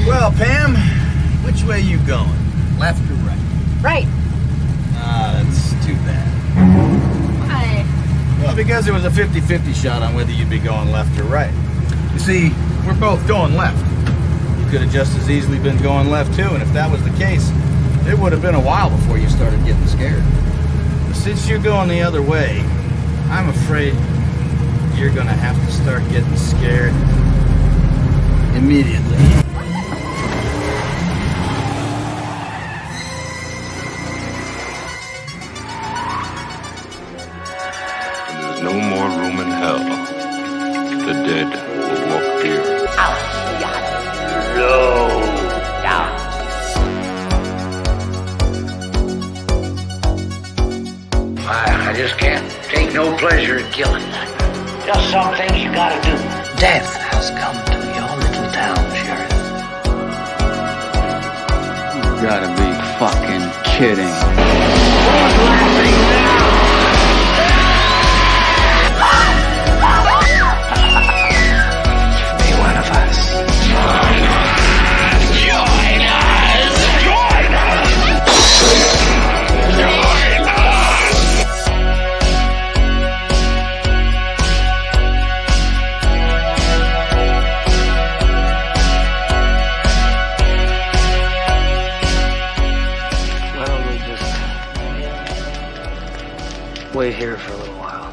Well, Pam, which way you going? Left or right? Right. Ah, that's too bad. Why? Well, because there was a 50-50 shot on whether you'd be going left or right. You see, we're both going left. You could have just as easily been going left, too, and if that was the case, it would have been a while before you started getting scared. But since you're going the other way, I'm afraid you're gonna have to start getting scared immediately. There's no more room in hell. The dead will walk here. Out, low down. I just can't take no pleasure in killing that. Just some things you gotta do. Death has come to your little town, Sheriff. You gotta be fucking kidding. Who's laughing now? Be one of us. Join us! Join us! Join us! Well, we'll just wait here for a little while.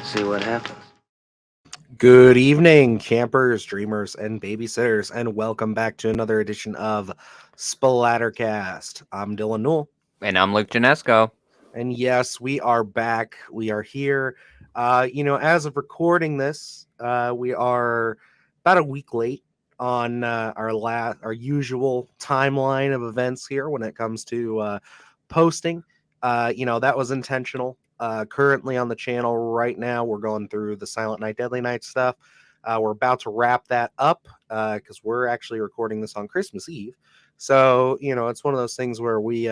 See what happens. Good evening, campers, dreamers, and babysitters, and welcome back to another edition of SplatterCast. I'm Dylan Newell. And I'm Luke Janesco. And yes, we are back. We are here. As of recording this, we are about a week late on our usual timeline of events here when it comes to posting. That was intentional. Currently on the channel right now, we're going through the Silent Night, Deadly Night stuff. We're about to wrap that up because we're actually recording this on Christmas Eve. So, it's one of those things where we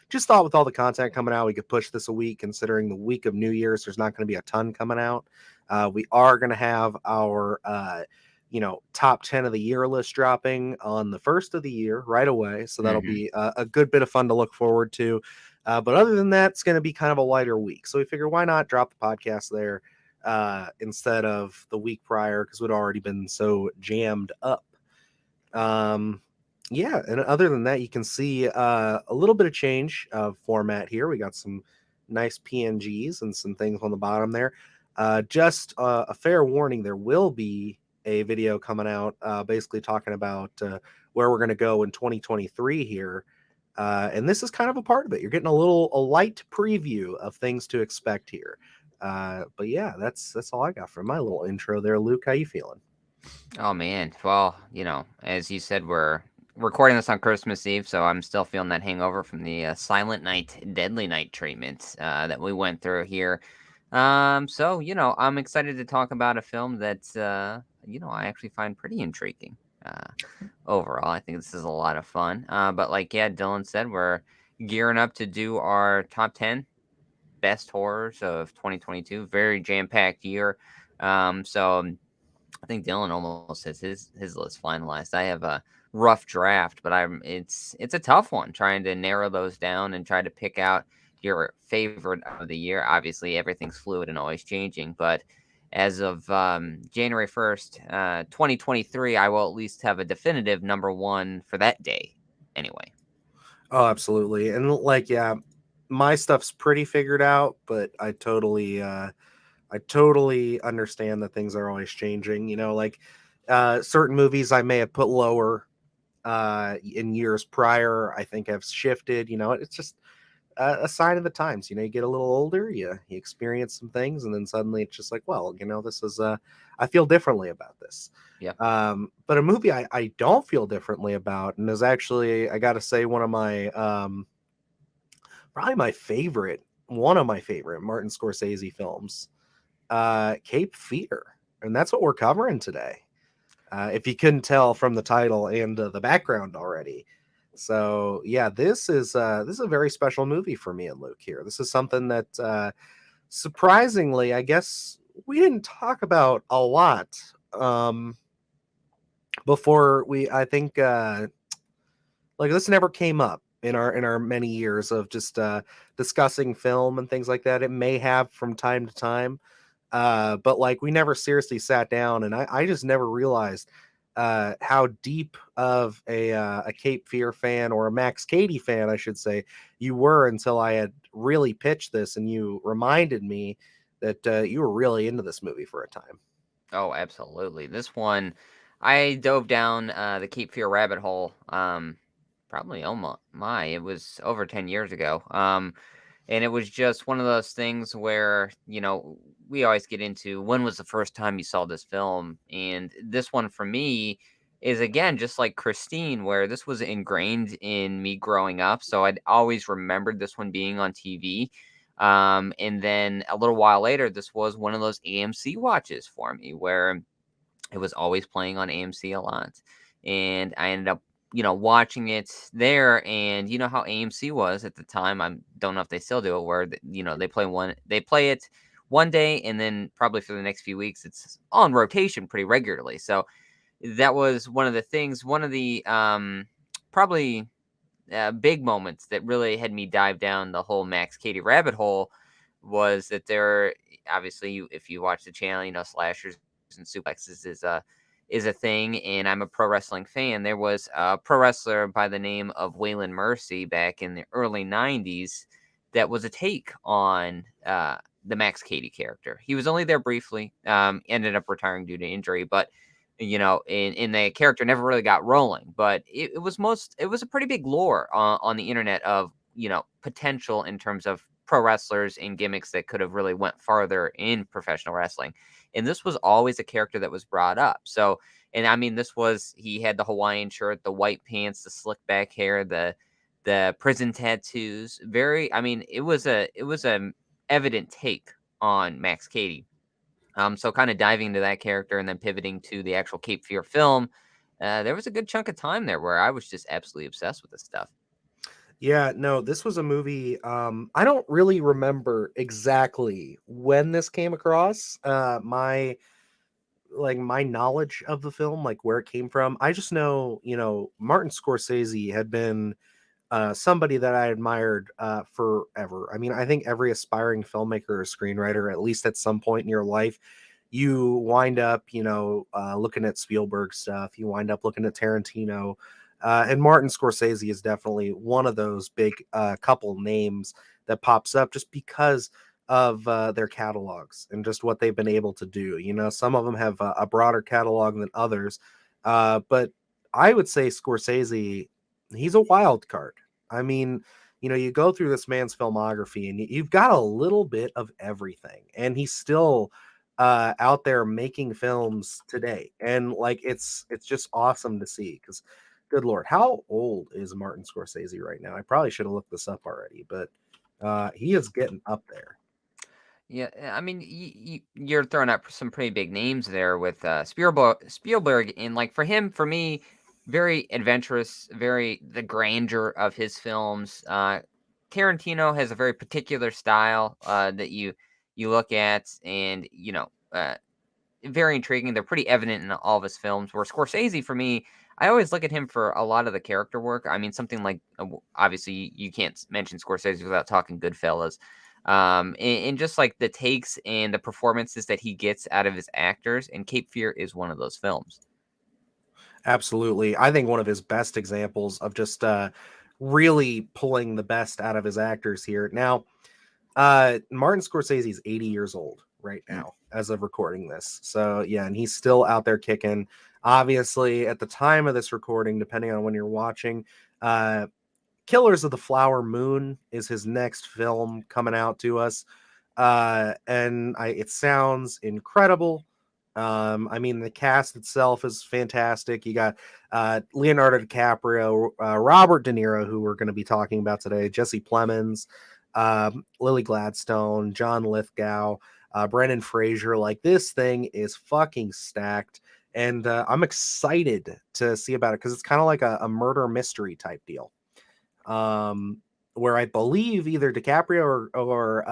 just thought with all the content coming out, we could push this a week, considering the week of New Year's, there's not going to be a ton coming out. We are going to have our, top 10 of the year list dropping on the first of the year right away. So that'll be a good bit of fun to look forward to. But other than that, it's going to be kind of a lighter week. So we figure why not drop the podcast there instead of the week prior, because we'd already been so jammed up. And other than that, you can see a little bit of change of format here. We got some nice PNGs and some things on the bottom there. Just a fair warning, there will be a video coming out basically talking about where we're going to go in 2023 here. And this is kind of a part of it. You're getting a light preview of things to expect here. But yeah, that's all I got for my little intro there. Luke, how you feeling? Oh, man. Well, as you said, we're recording this on Christmas Eve, so I'm still feeling that hangover from the Silent Night, Deadly Night treatment that we went through here. So, I'm excited to talk about a film that, I actually find pretty intriguing. Overall, I think this is a lot of fun. But Dylan said, we're gearing up to do our top 10 best horrors of 2022. Very jam-packed year. So I think Dylan almost has his list finalized. I have a rough draft, but it's a tough one trying to narrow those down and try to pick out your favorite of the year. Obviously, everything's fluid and always changing, but as of January 1st, 2023, I will at least have a definitive number one for that day anyway. Oh, absolutely. And my stuff's pretty figured out, but I totally understand that things are always changing. Certain movies I may have put lower in years prior, I think have shifted. It's just a sign of the times. You get a little older, you experience some things, and then suddenly it's just like, well, this is I feel differently about this. Yeah. But a movie I don't feel differently about, and is actually, I gotta say, one of my probably one of my favorite Martin Scorsese films, Cape Fear, and that's what we're covering today. If you couldn't tell from the title and the background already. So yeah, this is a very special movie for me and Luke here. This is something that surprisingly, I guess we didn't talk about a lot before I think like this never came up in our many years of just discussing film and things like that. It may have from time to time, but like we never seriously sat down, and I just never realized how deep of a Cape Fear fan, or a Max Cady fan, I should say, you were, until I had really pitched this and you reminded me that you were really into this movie for a time. Oh, absolutely. This one, I dove down the Cape Fear rabbit hole. Probably almost it was over 10 years ago. And it was just one of those things where, we always get into when was the first time you saw this film? And this one for me is, again, just like Christine, where this was ingrained in me growing up. So I'd always remembered this one being on TV. And then a little while later, this was one of those AMC watches for me where it was always playing on AMC a lot. And I ended up, watching it there. And you know how AMC was at the time. I don't know if they still do it, where they play it one day, and then probably for the next few weeks it's on rotation pretty regularly. So that was one of the things, one of the probably big moments that really had me dive down the whole Max Cady rabbit hole, was that there, obviously, if you watch the channel, slashers and suplexes is a thing, and I'm a pro wrestling fan. There was a pro wrestler by the name of Waylon Mercy back in the early '90s that was a take on the Max Cady character. He was only there briefly, ended up retiring due to injury, but in the character never really got rolling. But it was a pretty big lore on the internet of potential in terms of pro wrestlers and gimmicks that could have really went farther in professional wrestling. And this was always a character that was brought up. So, and I mean, he had the Hawaiian shirt, the white pants, the slick back hair, the prison tattoos. I mean, it was a evident take on Max Cady. So kind of diving into that character and then pivoting to the actual Cape Fear film, there was a good chunk of time there where I was just absolutely obsessed with this stuff. Yeah, no, this was a movie. I don't really remember exactly when this came across. My knowledge of the film, like where it came from. I just know, Martin Scorsese had been somebody that I admired forever. I mean, I think every aspiring filmmaker or screenwriter, at least at some point in your life, you wind up, looking at Spielberg stuff. You wind up looking at Tarantino, and Martin Scorsese is definitely one of those big couple names that pops up just because of their catalogs and just what they've been able to do. Some of them have a broader catalog than others, but I would say Scorsese, he's a wild card. I mean, you go through this man's filmography and you've got a little bit of everything, and he's still out there making films today. And like, it's just awesome to see, because good Lord, how old is Martin Scorsese right now? I probably should have looked this up already, but he is getting up there. Yeah, I mean, you're throwing out some pretty big names there with Spielberg, and like for him, for me, very adventurous, very the grandeur of his films. Tarantino has a very particular style that you look at, and very intriguing. They're pretty evident in all of his films. Where Scorsese, for me, I always look at him for a lot of the character work. I mean, something like obviously you can't mention Scorsese without talking Goodfellas. And just like the takes and the performances that he gets out of his actors, and Cape Fear is one of those films. Absolutely. I think one of his best examples of just really pulling the best out of his actors here. Now, Martin Scorsese is 80 years old right now as of recording this. So yeah, and he's still out there kicking. Obviously, at the time of this recording, depending on when you're watching, Killers of the Flower Moon is his next film coming out to us. It sounds incredible. I mean, the cast itself is fantastic. You got Leonardo DiCaprio, Robert De Niro, who we're going to be talking about today, Jesse Plemons, Lily Gladstone, John Lithgow, Brendan Fraser. Like, this thing is fucking stacked, and I'm excited to see about it, because it's kind of like a murder mystery type deal, where I believe either DiCaprio or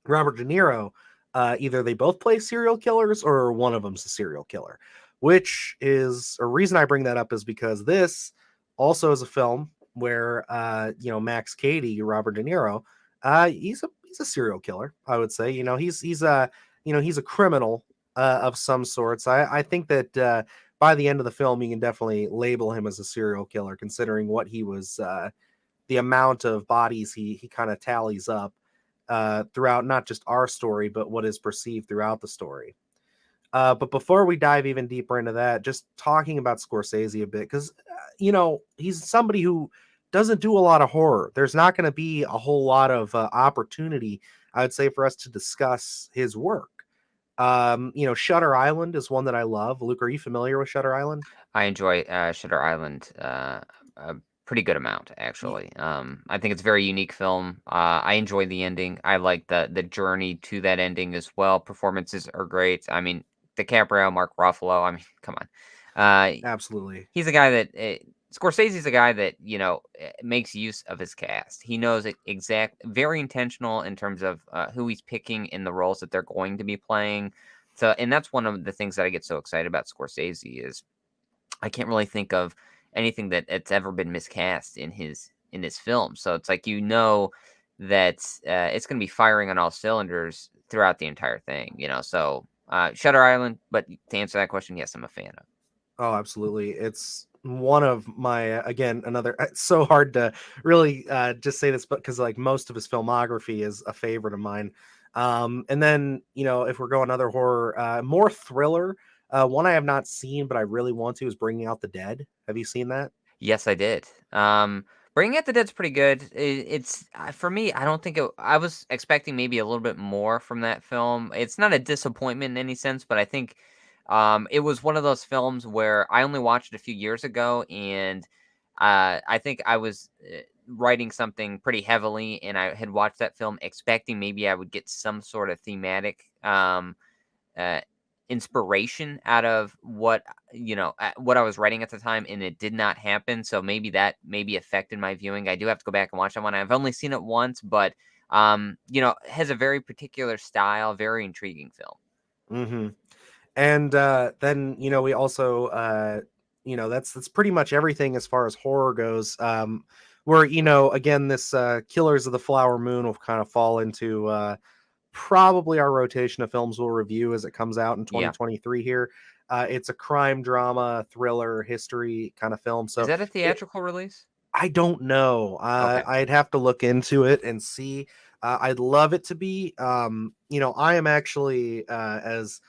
Robert De Niro either they both play serial killers or one of them's a serial killer, which is a reason I bring that up is because this also is a film where Max Cady, Robert De Niro, he's a serial killer. I would say he's a criminal of some sorts. I think that by the end of the film, you can definitely label him as a serial killer, considering what he was, the amount of bodies he kind of tallies up throughout not just our story, but what is perceived throughout the story. But before we dive even deeper into that, just talking about Scorsese a bit, because he's somebody who doesn't do a lot of horror. There's not going to be a whole lot of opportunity, I would say, for us to discuss his work. Shutter Island is one that I love. Luke, are you familiar with Shutter Island? I enjoy Shutter Island a pretty good amount, actually. I think it's a very unique film. I enjoy the ending. I like the journey to that ending as well. Performances are great. I mean, DiCaprio, Mark Ruffalo. I mean, come on. Absolutely. He's a guy that Scorsese's a guy that makes use of his cast. He knows very intentional in terms of who he's picking in the roles that they're going to be playing. So, and that's one of the things that I get so excited about Scorsese is I can't really think of anything that it's ever been miscast in his film. So it's like that it's going to be firing on all cylinders throughout the entire thing. So Shutter Island. But to answer that question, yes, I'm a fan of. Oh, absolutely. It's one of my again another. It's so hard to really just say this, but because like most of his filmography is a favorite of mine. And then if we're going other horror, more thriller. One I have not seen, but I really want to is Bringing Out the Dead. Have you seen that? Yes, I did. Bringing Out the Dead's pretty good. It's for me. I don't think I was expecting maybe a little bit more from that film. It's not a disappointment in any sense, but I think it was one of those films where I only watched it a few years ago, and I think I was writing something pretty heavily, and I had watched that film expecting maybe I would get some sort of thematic uh, inspiration out of what what I was writing at the time, and it did not happen. So maybe that affected my viewing. I do have to go back and watch that one. I've only seen it once, but it has a very particular style, very intriguing film. Mm-hmm. And then we also that's pretty much everything as far as horror goes. Where again this Killers of the Flower Moon will kind of fall into probably our rotation of films we'll review as it comes out in Yeah. 2023 here. It's a crime drama thriller history kind of film. So Is that a theatrical release? I don't know. Okay. I'd have to look into it and see. I'd love it to be. I am actually as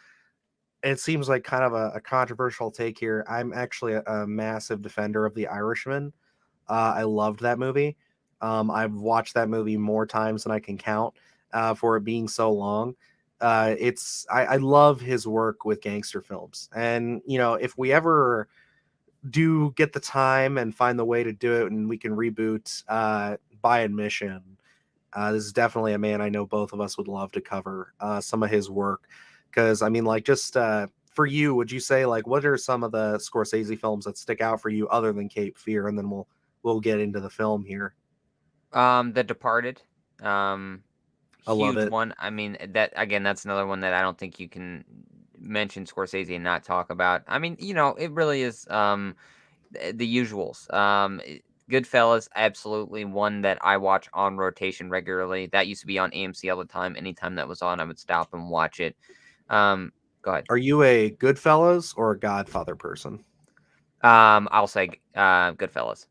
it seems like kind of a controversial take here. I'm actually a massive defender of The Irishman. I loved that movie. I've watched that movie more times than I can count for it being so long. I love his work with gangster films, and if we ever do get the time and find the way to do it, and we can reboot by admission. This is definitely a man I know both of us would love to cover some of his work. Because I mean, like, just for you, would you say like what are some of the Scorsese films that stick out for you other than Cape Fear? And then we'll get into the film here. The Departed. I love Huge it. one. I mean, that's another one that I don't think you can mention Scorsese and not talk about. I mean, it really is the usuals. Goodfellas, absolutely one that I watch on rotation regularly. That used to be on AMC all the time. Anytime that was on, I would stop and watch it. Go ahead. Are you a Goodfellas or a Godfather person? I'll say Goodfellas.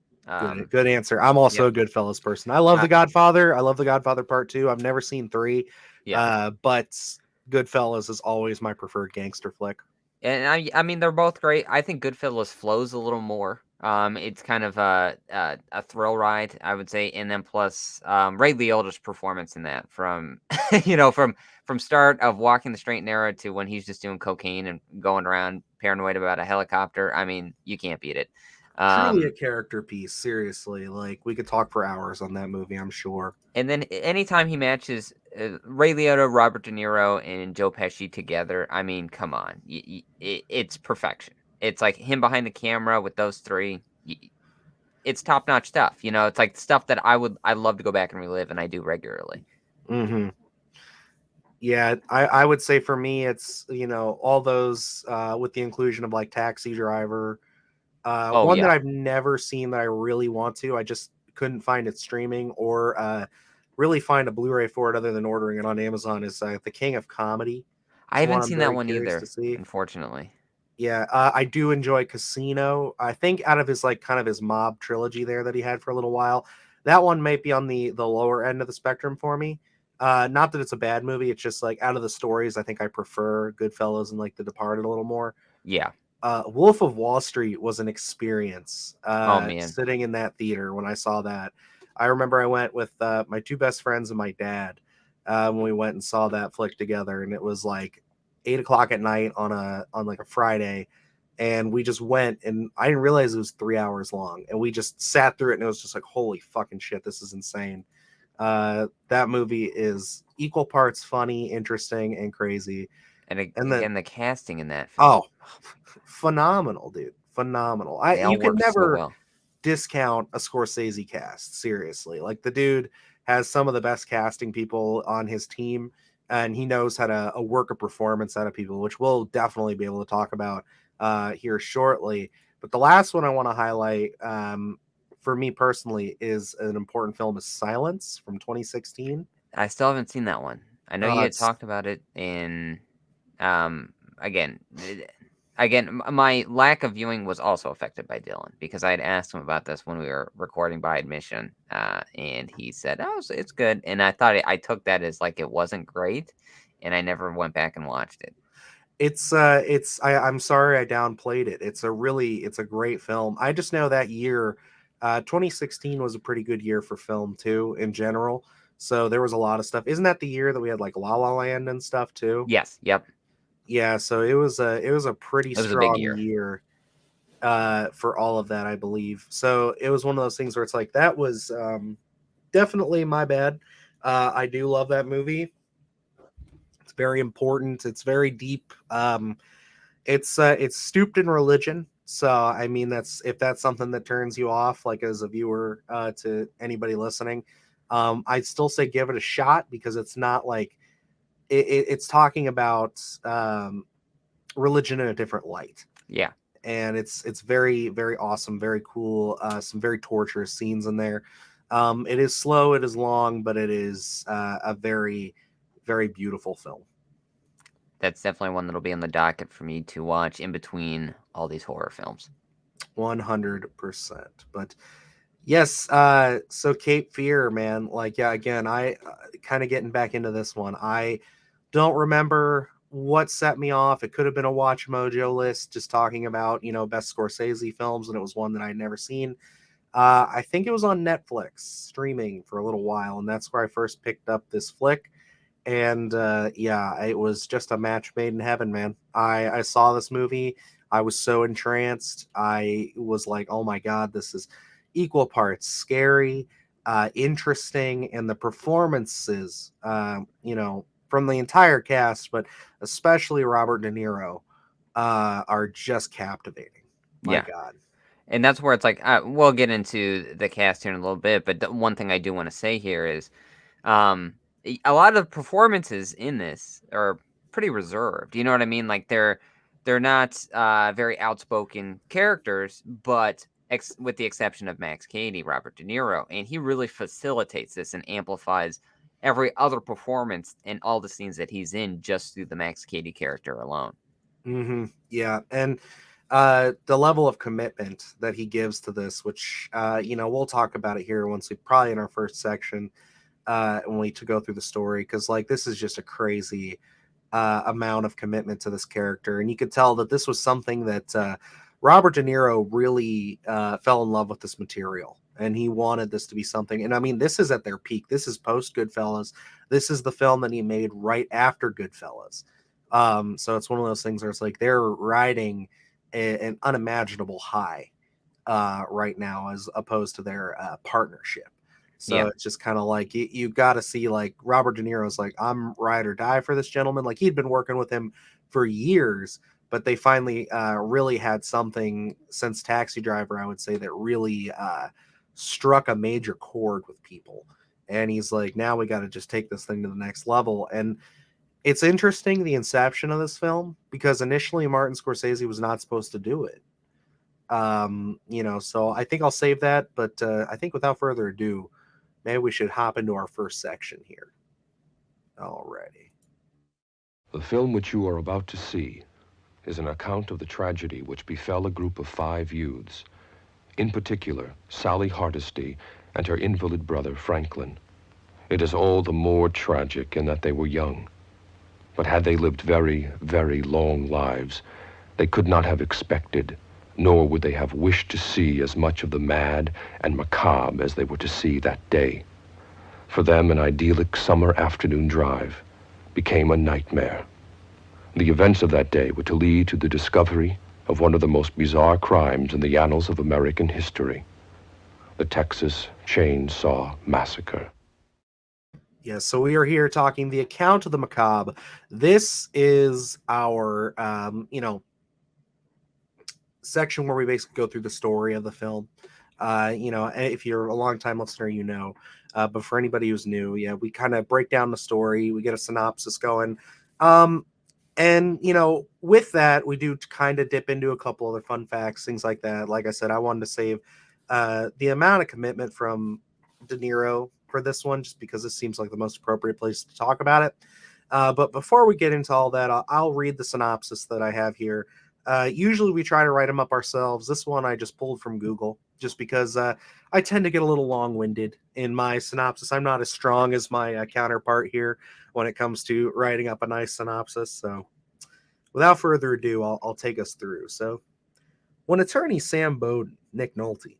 Good answer. I'm also a Goodfellas person. I love The Godfather. I love The Godfather Part 2. I've never seen 3. Yeah. But Goodfellas is always my preferred gangster flick. And I mean, they're both great. I think Goodfellas flows a little more. It's kind of a thrill ride, I would say, and then plus Ray Liotta's performance in that from from start of Walking the Straight and Narrow to when he's just doing cocaine and going around paranoid about a helicopter. I mean, you can't beat it. Truly a character piece, seriously. Like, we could talk for hours on that movie, I'm sure. And then anytime he matches Ray Liotta, Robert De Niro, and Joe Pesci together, I mean, come on. It's perfection. It's like him behind the camera with those three. It's top-notch stuff. It's like stuff that I'd love to go back and relive, and I do regularly. Mm-hmm. Yeah, I would say for me, it's, all those with the inclusion of like Taxi Driver. Oh One that yeah. I've never seen that I really want to. I just couldn't find it streaming or really find a Blu-ray for it other than ordering it on Amazon is The King of Comedy. I It's one haven't I'm seen that very one curious to either, see. unfortunately. Yeah, I do enjoy Casino. I think out of his like kind of his mob trilogy there that he had for a little while, that one might be on the lower end of the spectrum for me. Not that it's a bad movie. It's just like out of the stories, I think I prefer Goodfellas and like The Departed a little more. Yeah. Wolf of Wall Street was an experience. Oh man. Sitting in that theater when I saw that, I remember I went with my two best friends and my dad when we went and saw that flick together, and it was like 8 o'clock at night on like a Friday, and we just went, and I didn't realize it was 3 hours long, and we just sat through it, and it was just like, holy fucking shit, this is insane. That movie is equal parts funny, interesting, and crazy. And And then again, the casting in that film, oh, phenomenal, dude, phenomenal. they all You can work so never well. discount a Scorsese cast, seriously. Like the dude has some of the best casting people on his team, and he knows how to work a performance out of people, which we'll definitely be able to talk about here shortly. But the last one I want to highlight, for me personally, is an important film, is Silence from 2016. I still haven't seen that one. I know you had It's talked about it in, again, my lack of viewing was also affected by Dylan because I had asked him about this when we were recording by admission, and he said, "Oh, it's good," and I thought I took that as like it wasn't great, and I never went back and watched it. I'm sorry I downplayed it. It's a great film. I just know that year, 2016 was a pretty good year for film too in general. So there was a lot of stuff. Isn't that the year that we had like La La Land and stuff too? Yes, yep, Yeah, so it was a pretty it was a big strong year. year for all of that, I believe. So it was one of those things where it's like that was definitely my bad. I do love that movie. It's very important. It's very deep. It's stooped in religion. So I mean, if that's something that turns you off, like as a viewer, to anybody listening, I'd still say give it a shot because it's not like it's talking about religion in a different light, Yeah, and it's very very awesome, very cool. Some very torturous scenes in there. It is slow, it is long, but it is a very very beautiful film. that's definitely one that'll be on the docket for me to watch in between all these horror films. 100%. But yes, so Cape Fear, man, like yeah, again, I kind of getting back into this one. I don't remember what set me off. It could have been a Watch Mojo list just talking about, best Scorsese films, and it was one that I'd never seen. I think it was on Netflix streaming for a little while, and that's where I first picked up this flick. And yeah, it was just a match made in heaven, man. I saw this movie. I was so entranced. I was like, oh my God, this is equal parts scary, interesting, and the performances, from the entire cast, but especially Robert De Niro, are just captivating. My Yeah. God. And that's where it's like, we'll get into the cast here in a little bit, but the one thing I do want to say here is, um, a lot of performances in this are pretty reserved. You know what I mean? Like they're not very outspoken characters, but with the exception of Max Cady, Robert De Niro, and he really facilitates this and amplifies every other performance and all the scenes that he's in just through the Max Cady character alone. Yeah, and the level of commitment that he gives to this, which we'll talk about it here once we probably in our first section, when we to go through the story, because like this is just a crazy amount of commitment to this character, and you could tell that this was something that Robert De Niro really fell in love with this material, and he wanted this to be something. And I mean, this is at their peak. This is post Goodfellas. This is the film that he made right after Goodfellas. So it's one of those things where it's like they're riding an unimaginable high right now, as opposed to their partnership. So Yeah. it's just kind of like you got to see like Robert De Niro's like, I'm ride or die for this gentleman. Like he'd been working with him for years, but they finally really had something since Taxi Driver, I would say, that really struck a major chord with people. And he's like, now we got to just take this thing to the next level. And it's interesting, the inception of this film, because initially Martin Scorsese was not supposed to do it. So I think I'll save that, but I think without further ado, maybe we should hop into our first section here. Alrighty. The film which you are about to see is an account of the tragedy which befell a group of 5 youths, in particular Sally Hardesty and her invalid brother Franklin. It is all the more tragic in that they were young, but had they lived very, very long lives, they could not have expected, nor would they have wished to see as much of the mad and macabre as they were to see that day. For them, an idyllic summer afternoon drive became a nightmare. The events of that day were to lead to the discovery of one of the most bizarre crimes in the annals of American history, the Texas Chainsaw Massacre. Yes, so we are here talking the account of the macabre. This is our, section where we basically go through the story of the film. If you're a longtime listener, but for anybody who's new, we kind of break down the story. We get a synopsis going. With that, we do kind of dip into a couple other fun facts, things like that. Like I said, I wanted to save the amount of commitment from De Niro for this one, just because this seems like the most appropriate place to talk about it. But before we get into all that, I'll read the synopsis that I have here. Usually we try to write them up ourselves. This one I just pulled from Google, just because I tend to get a little long-winded in my synopsis. I'm not as strong as my counterpart here when it comes to writing up a nice synopsis. So without further ado, I'll take us through. So when attorney Sam Bowden, Nick Nolte,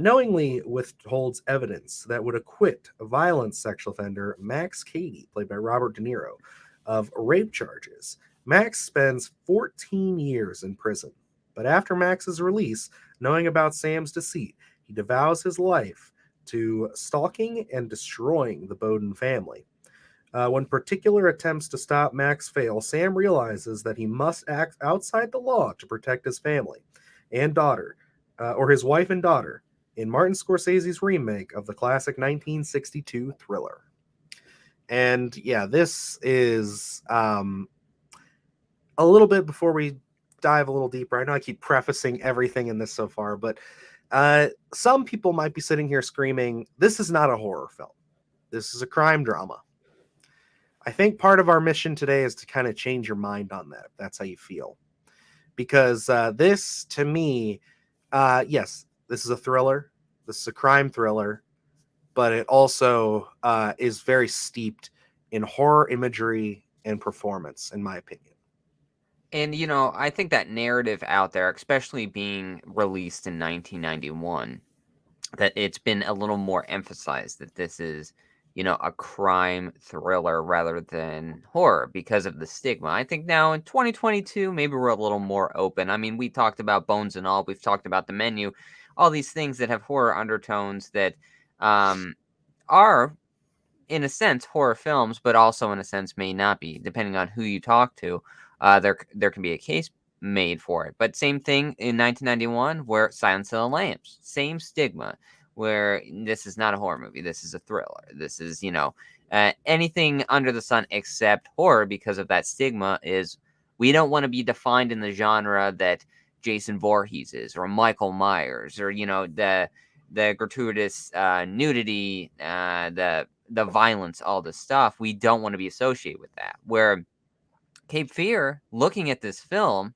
knowingly withholds evidence that would acquit a violent sexual offender, Max Cady, played by Robert De Niro, of rape charges, Max spends 14 years in prison. But after Max's release, knowing about Sam's deceit, he devours his life to stalking and destroying the Bowden family. When particular attempts to stop Max fail, Sam realizes that he must act outside the law to protect his family and daughter, or his wife and daughter, in Martin Scorsese's remake of the classic 1962 thriller. And this is a little bit before we dive a little deeper. I know I keep prefacing everything in this so far, but some people might be sitting here screaming, this is not a horror film. This is a crime drama. I think part of our mission today is to kind of change your mind on that, if that's how you feel. Because this, to me, yes, this is a thriller. This is a crime thriller. But it also is very steeped in horror imagery and performance, in my opinion. And, I think that narrative out there, especially being released in 1991, that it's been a little more emphasized that this is, a crime thriller rather than horror because of the stigma. I think now in 2022, maybe we're a little more open. I mean, we talked about Bones and All. We've talked about The Menu. All these things that have horror undertones that are, in a sense, horror films, but also in a sense may not be, depending on who you talk to. There can be a case made for it. But same thing in 1991, where Silence of the Lambs, same stigma, where this is not a horror movie. This is a thriller. This is, anything under the sun except horror, because of that stigma. Is we don't want to be defined in the genre that Jason Voorhees is, or Michael Myers, or, the gratuitous nudity, the violence, all this stuff. We don't want to be associated with that. Where Cape Fear, looking at this film,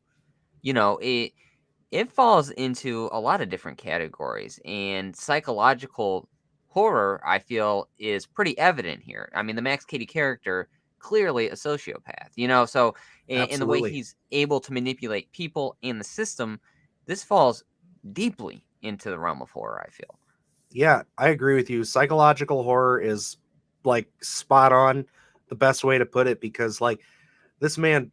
it falls into a lot of different categories, and psychological horror, I feel, is pretty evident here. I mean, the Max Cady character, clearly a sociopath, so in the way he's able to manipulate people in the system, this falls deeply into the realm of horror, I feel. Yeah, I agree with you. Psychological horror is spot on, the best way to put it, because this man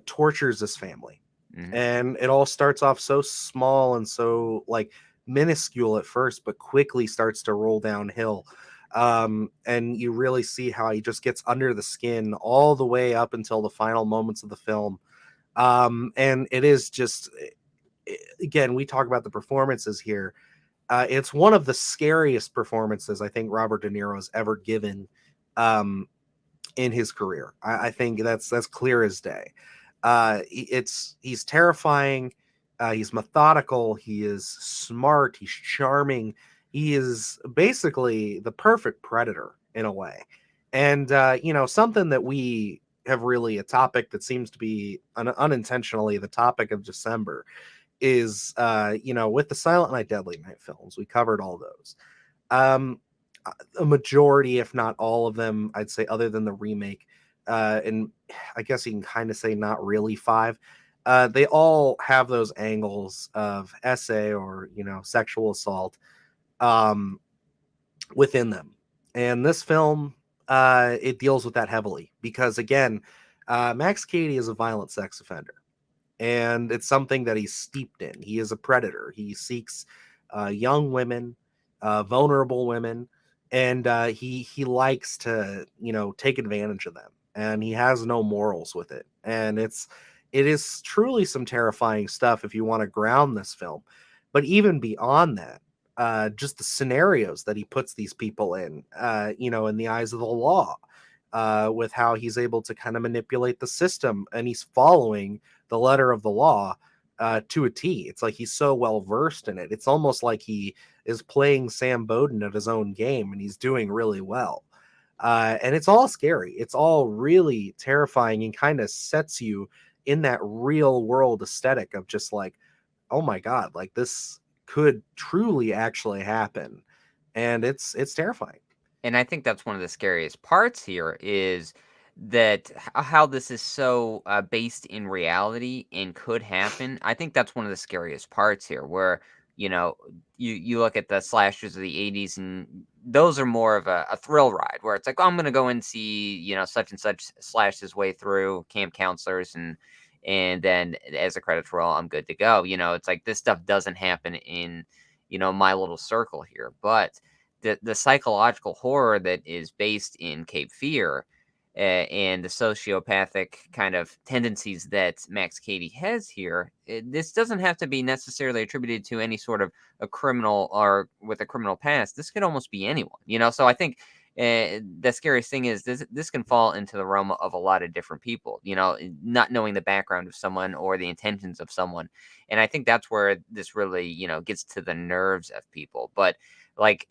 tortures his family. Mm-hmm. And it all starts off so small and so minuscule at first, but quickly starts to roll downhill. And you really see how he just gets under the skin all the way up until the final moments of the film. And it is just, again, we talk about the performances here. It's one of the scariest performances I think Robert De Niro has ever given. in his career. I think that's clear as day. He's terrifying. He's methodical. He is smart. He's charming. He is basically the perfect predator in a way. And something that we have really a topic that seems to be unintentionally the topic of December is with the Silent Night Deadly Night films. We covered all those. Um, a majority, if not all of them, I'd say, other than the remake, and I guess you can kind of say not really five. They all have those angles of essay or sexual assault within them, and this film it deals with that heavily because again, Max Cady is a violent sex offender, and it's something that he's steeped in. He is a predator. He seeks young women, vulnerable women, and he likes to take advantage of them, and he has no morals with it. And it is truly some terrifying stuff if you want to ground this film. But even beyond that, just the scenarios that he puts these people in, in the eyes of the law, with how he's able to kind of manipulate the system, and he's following the letter of the law to a T. It's like he's so well versed in it. It's almost like he is playing Sam Bowden at his own game, and he's doing really well. And it's all scary. It's all really terrifying and kind of sets you in that real world aesthetic of just like, oh my God, like this could truly actually happen. And it's terrifying. And I think that's one of the scariest parts here is that how this is so based in reality and could happen. I think that's one of the scariest parts here, where you know you look at the slashers of the '80s, and those are more of a thrill ride, where it's like, oh, I'm gonna go and see such and such slash his way through camp counselors, and then as a credits roll, I'm good to go. It's like this stuff doesn't happen in my little circle here, but the psychological horror that is based in Cape Fear, and the sociopathic kind of tendencies that Max Cady has here, this doesn't have to be necessarily attributed to any sort of a criminal or with a criminal past. This could almost be anyone. So I think the scariest thing is this can fall into the realm of a lot of different people, not knowing the background of someone or the intentions of someone. And I think that's where this really, gets to the nerves of people. But like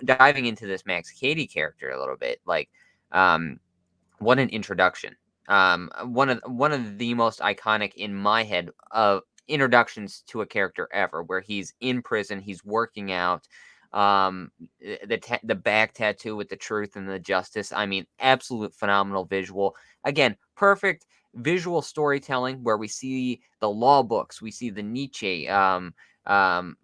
diving into this Max Cady character a little bit, like, what an introduction. One of the most iconic in my head of introductions to a character ever, where he's in prison, he's working out, the back tattoo with the truth and the justice. I mean, absolute phenomenal visual. Again, perfect visual storytelling, where we see the law books, we see the Nietzsche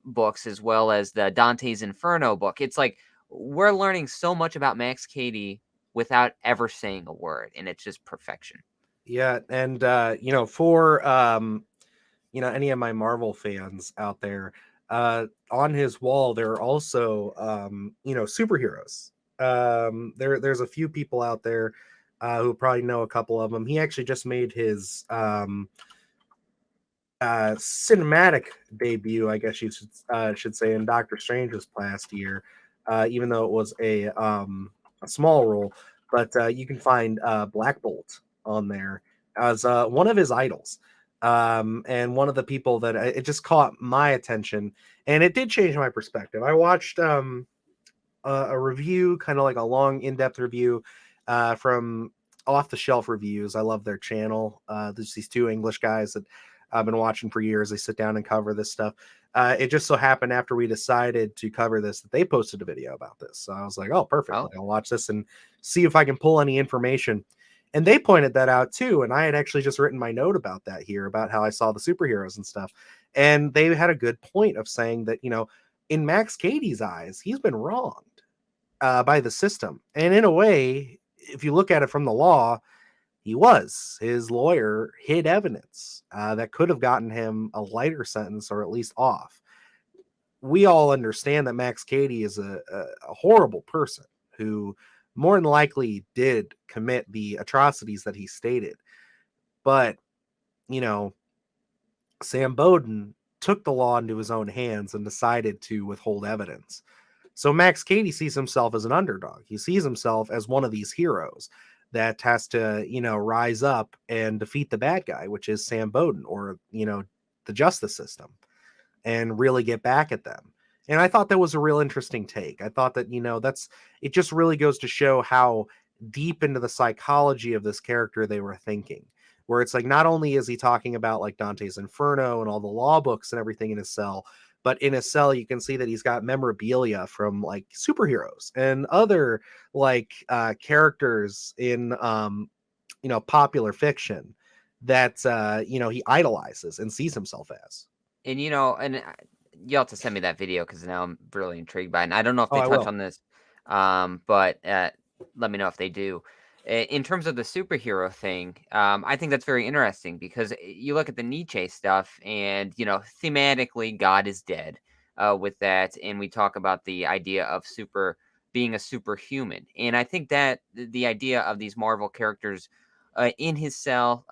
books, as well as the Dante's Inferno book. It's like we're learning so much about Max Cady without ever saying a word, and it's just perfection. Yeah, and for any of my Marvel fans out there, on his wall there are also superheroes. There's a few people out there who probably know a couple of them. He actually just made his cinematic debut, I guess you should say, in Doctor Strange's last year, even though it was a small role. But you can find Black Bolt on there as one of his idols, and one of the people that it just caught my attention, and it did change my perspective. I watched a review, kind of like a long, in-depth review from Off the Shelf Reviews. I love their channel. There's these two English guys that I've been watching for years. They sit down and cover this stuff. It just so happened after we decided to cover this that they posted a video about this. So I was like, oh, perfect. Oh. Like, I'll watch this and see if I can pull any information. And they pointed that out too. And I had actually just written my note about that here, about how I saw the superheroes and stuff. And they had a good point of saying that, in Max Cady's eyes, he's been wronged by the system. And in a way, if you look at it from the law, he was. His lawyer hid evidence that could have gotten him a lighter sentence, or at least off. We all understand that Max Cady is a horrible person who more than likely did commit the atrocities that he stated. But, Sam Bowden took the law into his own hands and decided to withhold evidence. So Max Cady sees himself as an underdog. He sees himself as one of these heroes. that has to, rise up and defeat the bad guy, which is Sam Bowden, or, the justice system, and really get back at them. And I thought that was a real interesting take. I thought that, it just really goes to show how deep into the psychology of this character they were thinking. Where it's like, not only is he talking about like Dante's Inferno and all the law books and everything in his cell, but in his cell, you can see that he's got memorabilia from like superheroes and other like characters in, popular fiction that, he idolizes and sees himself as. And you'll have to send me that video because now I'm really intrigued by it. And I don't know if Oh, they I touch will. on this, but let me know if they do. In terms of the superhero thing, I think that's very interesting because you look at the Nietzsche stuff, and thematically, God is dead with that, and we talk about the idea of being a superhuman, and I think that the idea of these Marvel characters in his cell,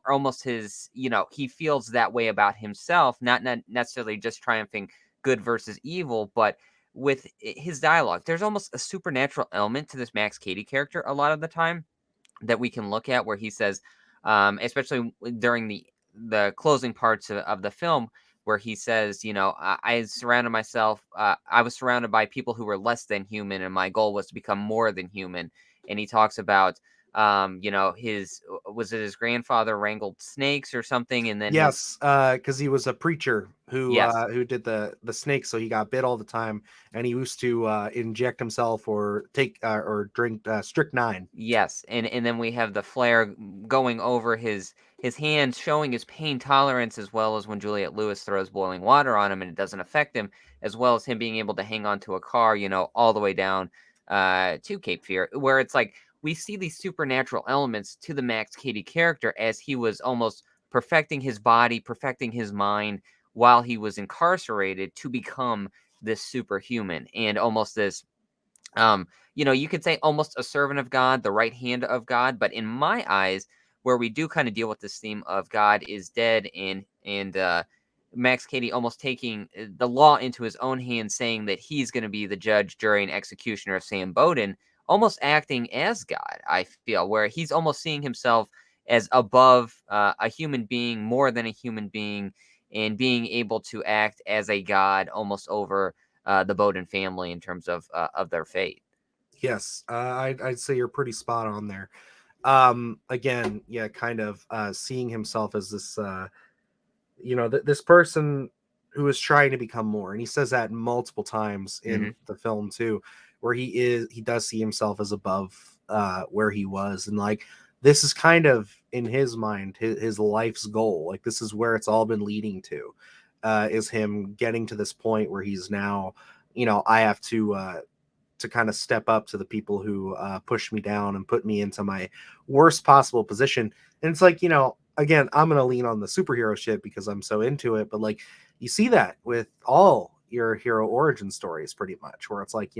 almost his, he feels that way about himself, not necessarily just triumphing good versus evil, but with his dialogue, there's almost a supernatural element to this Max Cady character a lot of the time that we can look at, where he says, especially during the closing parts of the film, where he says, I surrounded myself, I was surrounded by people who were less than human, and my goal was to become more than human. And he talks about, his was it his grandfather wrangled snakes or something, and then his Yes, because he was a preacher yes. who did the snake, so he got bit all the time, and he used to inject himself or take or drink strychnine. Yes, and then we have the flare going over his hands, showing his pain tolerance, as well as when Juliette Lewis throws boiling water on him and it doesn't affect him, as well as him being able to hang on to a car, all the way down to Cape Fear, where it's like we see these supernatural elements to the Max Cady character as he was almost perfecting his body, perfecting his mind while he was incarcerated to become this superhuman and almost this you could say almost a servant of God, the right hand of God. But in my eyes, where we do kind of deal with this theme of God is dead, and Max Cady almost taking the law into his own hands, saying that he's going to be the judge, jury, and executioner of Sam Bowden, almost acting as God. I feel where he's almost seeing himself as above a human being, more than a human being, and being able to act as a god almost over the Bowden family in terms of their fate. Yes, I'd say you're pretty spot on there. Again, yeah, kind of seeing himself as this, this person who is trying to become more, and he says that multiple times in the film too, where he does see himself as above where he was, and like this is kind of in his mind his life's goal. Like this is where it's all been leading to, is him getting to this point where he's now, I have to kind of step up to the people who push me down and put me into my worst possible position. And it's like, again, I'm going to lean on the superhero shit because I'm so into it. But like, you see that with all your hero origin stories pretty much, where it's like,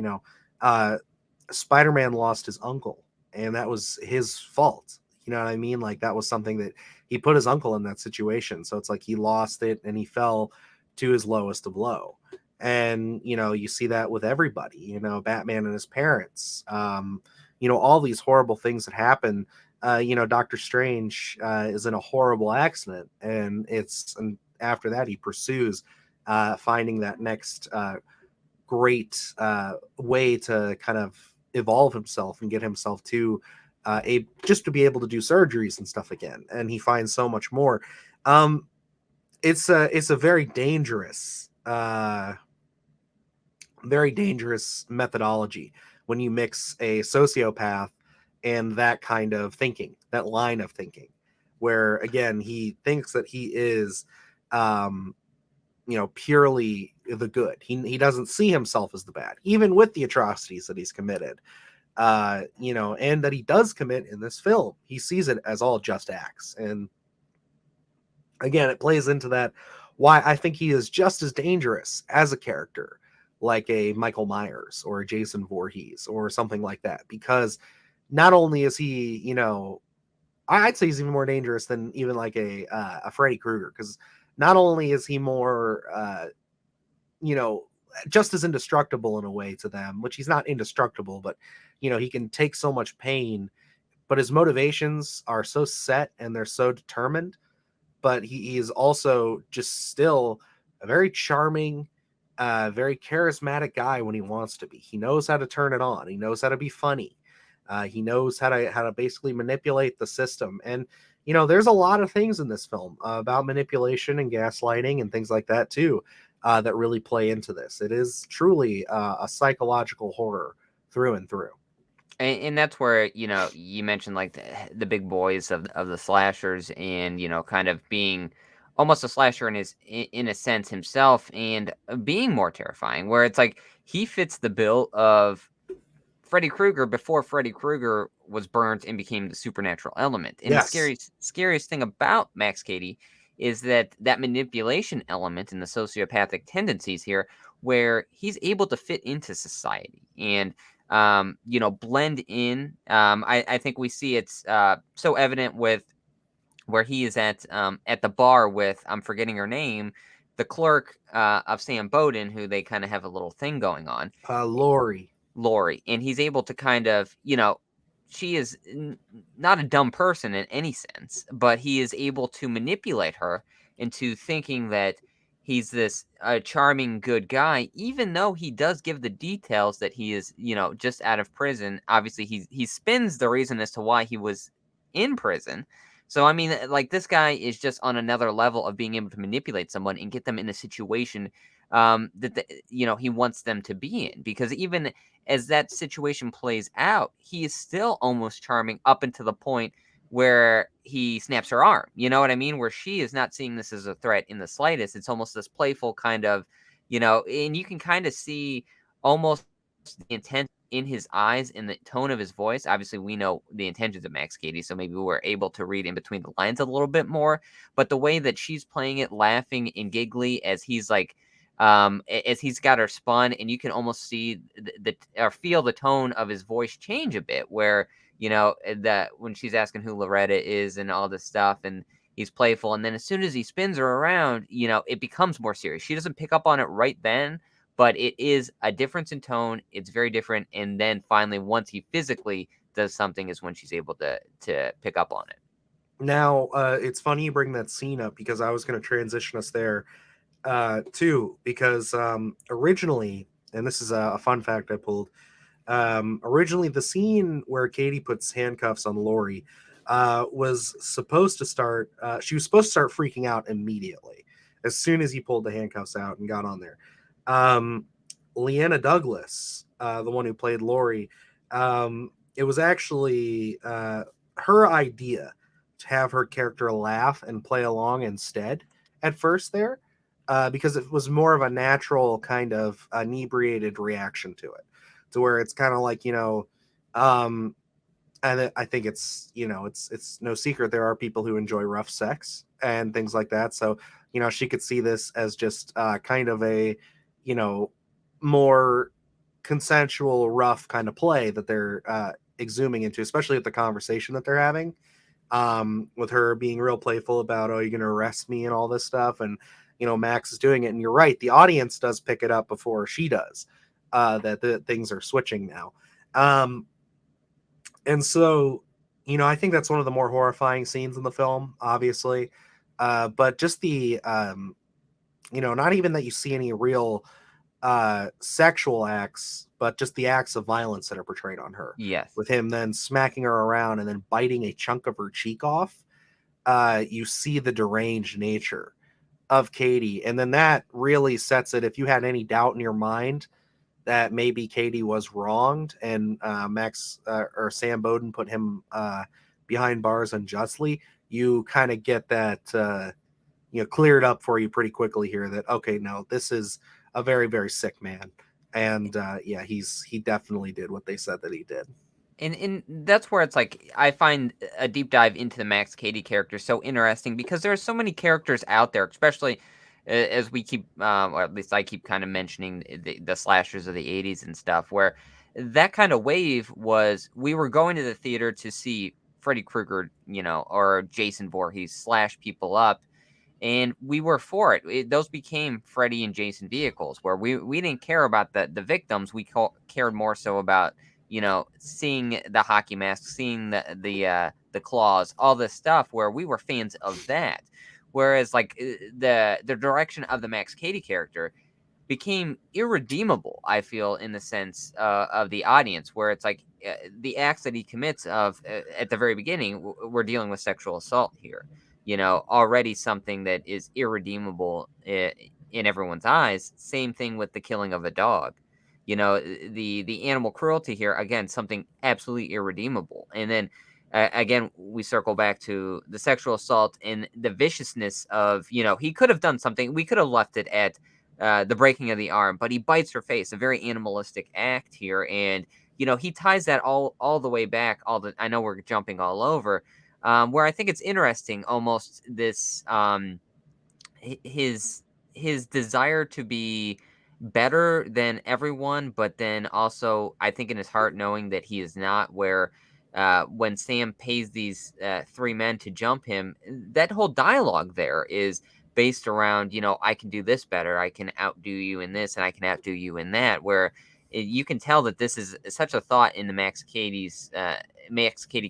Spider-Man lost his uncle and that was his fault. You know what I mean? Like that was something that he put his uncle in that situation. So it's like he lost it and he fell to his lowest of low. And you see that with everybody, Batman and his parents, all these horrible things that happen. Doctor Strange is in a horrible accident, and after that he pursues finding that next great way to kind of evolve himself and get himself to just to be able to do surgeries and stuff again, and he finds so much more. It's a very dangerous methodology when you mix a sociopath and that kind of thinking, that line of thinking, where again he thinks that he is purely the good. He doesn't see himself as the bad, even with the atrocities that he's committed, and that he does commit in this film. He sees it as all just acts. And again, it plays into that why I think he is just as dangerous as a character like a Michael Myers or a Jason Voorhees or something like that, because not only is he, I'd say he's even more dangerous than even like a Freddy Krueger, because not only is he more, just as indestructible in a way to them, which he's not indestructible, but he can take so much pain but his motivations are so set and they're so determined. But he is also just still a very charming, very charismatic guy when he wants to be. He knows how to turn it on. He knows how to be funny. He knows how to basically manipulate the system. And there's a lot of things in this film about manipulation and gaslighting and things like that too, that really play into this. It is truly a psychological horror through and through. And that's where, you mentioned like the big boys of the slashers, and, kind of being almost a slasher in a sense himself, and being more terrifying, where it's like he fits the bill of Freddy Krueger before Freddy Krueger was burnt and became the supernatural element. And Yes. the scariest thing about Max Cady is that manipulation element and the sociopathic tendencies here, where he's able to fit into society and blend in. I think we see it's so evident with where he is at the bar with, I'm forgetting her name, the clerk of Sam Bowden, who they kind of have a little thing going on. Laurie, and he's able to kind of, she is not a dumb person in any sense, but he is able to manipulate her into thinking that he's this charming, good guy, even though he does give the details that he is, just out of prison. Obviously, he spins the reason as to why he was in prison. So, I mean, like, this guy is just on another level of being able to manipulate someone and get them in a situation that he wants them to be in, because even as that situation plays out, he is still almost charming up until the point where he snaps her arm. You know what I mean? Where she is not seeing this as a threat in the slightest. It's almost this playful kind of, and you can kind of see almost the intent in his eyes and the tone of his voice. Obviously, we know the intentions of Max Cady, so maybe we're able to read in between the lines a little bit more. But the way that she's playing it, laughing and giggly as he's like, as he's got her spun, and you can almost see or feel the tone of his voice change a bit, where that when she's asking who Loretta is and all this stuff, and he's playful, and then as soon as he spins her around, it becomes more serious. She doesn't pick up on it right then, but it is a difference in tone. It's very different, and then finally, once he physically does something, is when she's able to pick up on it. Now, it's funny you bring that scene up, because I was going to transition us there too, because originally, and this is a fun fact I pulled, originally the scene where Cady puts handcuffs on Laurie was supposed to start, she was supposed to start freaking out immediately as soon as he pulled the handcuffs out and got on there. Leanna Douglas, the one who played Laurie, it was actually her idea to have her character laugh and play along instead at first there, because it was more of a natural kind of inebriated reaction to it, to where it's kind of like, and I think it's, it's no secret there are people who enjoy rough sex and things like that. So, she could see this as just kind of a, more consensual, rough kind of play that they're exhuming into, especially with the conversation that they're having, with her being real playful about, oh, you're going to arrest me and all this stuff. And, Max is doing it. And you're right, the audience does pick it up before she does, that the things are switching now. And so, I think that's one of the more horrifying scenes in the film, obviously. But just the, not even that you see any real sexual acts, but just the acts of violence that are portrayed on her. Yes. With him then smacking her around and then biting a chunk of her cheek off. You see the deranged nature of Cady. And then that really sets it, if you had any doubt in your mind that maybe Cady was wronged and Max or Sam Bowden put him behind bars unjustly, you kind of get that cleared up for you pretty quickly here, that, okay, no, this is a very, very sick man. And he definitely did what they said that he did. And that's where it's like, I find a deep dive into the Max Cady character so interesting, because there are so many characters out there, especially as we keep, or at least I keep kind of mentioning the slashers of the 80s and stuff, where that kind of wave was, we were going to the theater to see Freddy Krueger, or Jason Voorhees slash people up, and we were for it. Those became Freddy and Jason vehicles, where we didn't care about the victims. We cared more so about you know, seeing the hockey mask, seeing the claws, all this stuff, where we were fans of that. Whereas like the direction of the Max Cady character became irredeemable, I feel, in the sense of the audience, where it's like the acts that he commits of at the very beginning, we're dealing with sexual assault here. You know, already something that is irredeemable in everyone's eyes. Same thing with the killing of a dog. You know, the animal cruelty here, again, something absolutely irredeemable. And then again, we circle back to the sexual assault and the viciousness of, you know, he could have done something. We could have left it at the breaking of the arm, but he bites her face, a very animalistic act here. And, you know, he ties that all the way back. I know we're jumping all over, where I think it's interesting, almost this, his desire to be better than everyone, but then also I think in his heart knowing that he is not. Where when Sam pays these three men to jump him, that whole dialogue there is based around, you know, I can do this better, I can outdo you in this, and I can outdo you in that. Where you can tell that this is such a thought in the Max Cady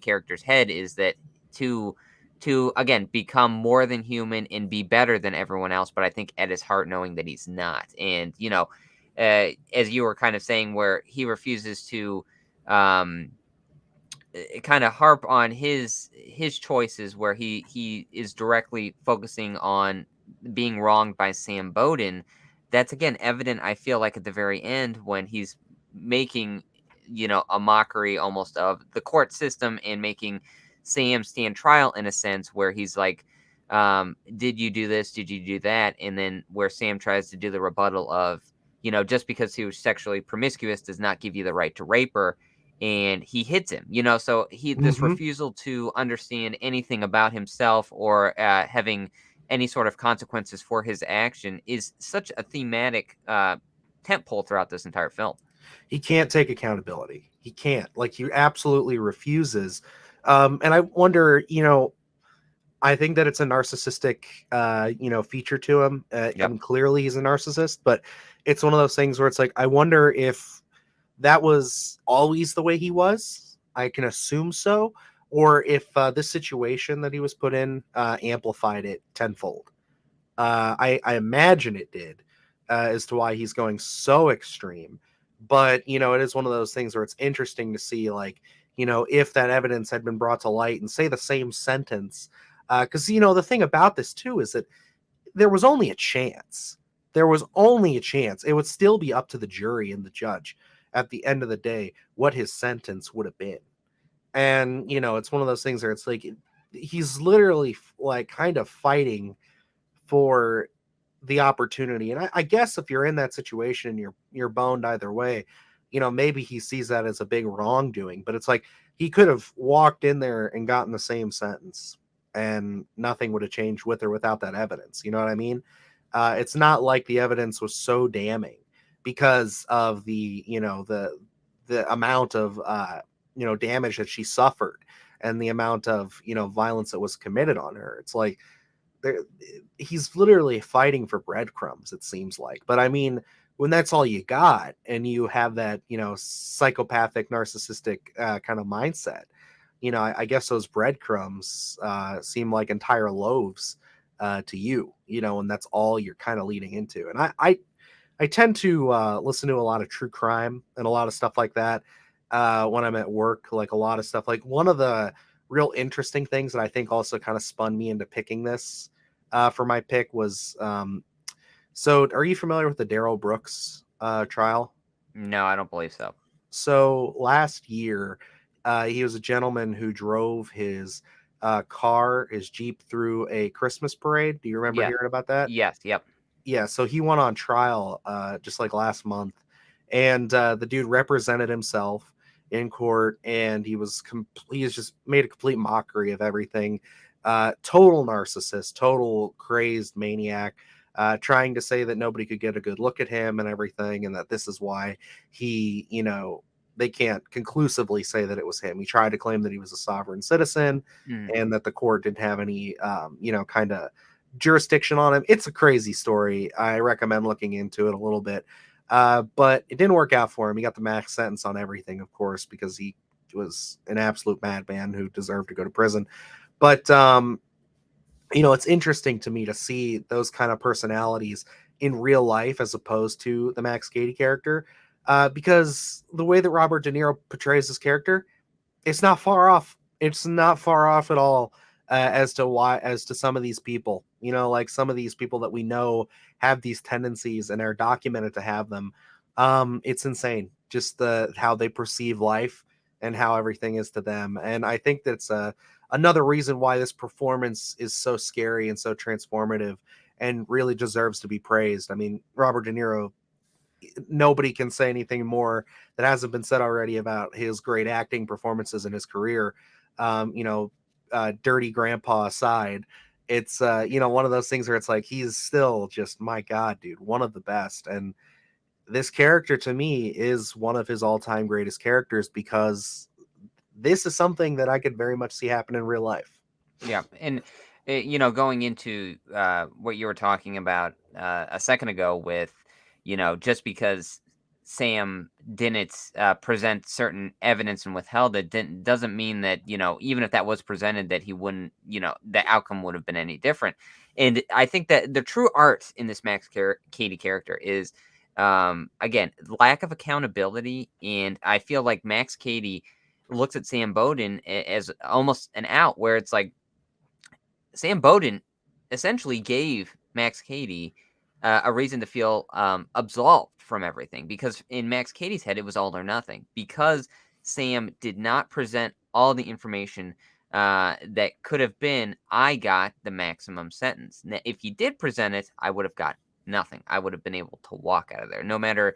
character's head, is that to again become more than human and be better than everyone else, but I think at his heart knowing that he's not. And you know, as you were kind of saying, where he refuses to um kind of harp on his choices, where he is directly focusing on being wronged by Sam Bowden. That's again evident, I feel like, at the very end, when he's making, you know, a mockery almost of the court system, and making Sam stand trial in a sense, where he's like, did you do this, did you do that? And then where Sam tries to do the rebuttal of, you know, just because he was sexually promiscuous does not give you the right to rape her. And he hits him, you know. So this Mhm. refusal to understand anything about himself, or having any sort of consequences for his action, is such a thematic tentpole throughout this entire film. He can't take accountability. He can't. Like, he absolutely refuses. And I wonder, you know, I think that it's a narcissistic, you know, feature to him. I Yep. mean, clearly he's a narcissist, but it's one of those things where it's like, I wonder if that was always the way he was. I can assume so. Or if this situation that he was put in amplified it tenfold. I imagine it did, as to why he's going so extreme. But, you know, it is one of those things where it's interesting to see, like, you know, if that evidence had been brought to light and say the same sentence. Because, you know, the thing about this, too, is that there was only a chance. There was only a chance. It would still be up to the jury and the judge at the end of the day what his sentence would have been. And, you know, it's one of those things where it's like he's literally like kind of fighting for the opportunity. And I guess if you're in that situation and you're boned either way, you know, maybe he sees that as a big wrongdoing. But it's like he could have walked in there and gotten the same sentence, and nothing would have changed with or without that evidence. You know what I mean? It's not like the evidence was so damning because of the, you know, the amount of you know, damage that she suffered and the amount of, you know, violence that was committed on her. It's like there, he's literally fighting for breadcrumbs, it seems like. But I mean, when that's all you got and you have that, you know, psychopathic, narcissistic kind of mindset, you know, I guess those breadcrumbs seem like entire loaves to you, you know, and that's all you're kind of leading into. And I tend to listen to a lot of true crime and a lot of stuff like that when I'm at work, like a lot of stuff. Like, one of the real interesting things that I think also kind of spun me into picking this for my pick was, so are you familiar with the Darrell Brooks trial? No, I don't believe so. So last year, he was a gentleman who drove his car, his Jeep, through a Christmas parade. Do you remember Yeah. hearing about that? Yes. Yep. Yeah, so he went on trial just like last month, and the dude represented himself in court, and he was just made a complete mockery of everything. Total narcissist, total crazed maniac, trying to say that nobody could get a good look at him and everything, and that this is why he, you know, they can't conclusively say that it was him. He tried to claim that he was a sovereign citizen Mm. and that the court didn't have any, you know, kind of jurisdiction on him. It's a crazy story. I recommend looking into it a little bit. But it didn't work out for him. He got the max sentence on everything, of course, because he was an absolute madman who deserved to go to prison. But it's interesting to me to see those kind of personalities in real life as opposed to the Max Cady character, because the way that Robert De Niro portrays his character, it's not far off. It's not far off at all, as to some of these people. Like some of these people that we know have these tendencies and are documented to have them. It's insane, just how they perceive life and how everything is to them. And I think that's another reason why this performance is so scary and so transformative and really deserves to be praised. I mean, Robert De Niro, nobody can say anything more that hasn't been said already about his great acting performances in his career. Dirty Grandpa aside, it's one of those things where it's like he's still just, my God, dude, one of the best. And this character to me is one of his all-time greatest characters, because this is something that I could very much see happen in real life. Yeah, and going into what you were talking about a second ago with, just because Sam didn't present certain evidence and withheld it, doesn't mean that, even if that was presented, that he wouldn't, the outcome would have been any different. And I think that the true art in this Max Cady character is, again, lack of accountability. And I feel like Max Cady looks at Sam Bowden as almost an out, where it's like, Sam Bowden essentially gave Max Cady a reason to feel absolved from everything, because in Max Cady's head, it was all or nothing, because Sam did not present all the information that could have been, I got the maximum sentence. Now, if he did present it, I would have got nothing. I would have been able to walk out of there, no matter,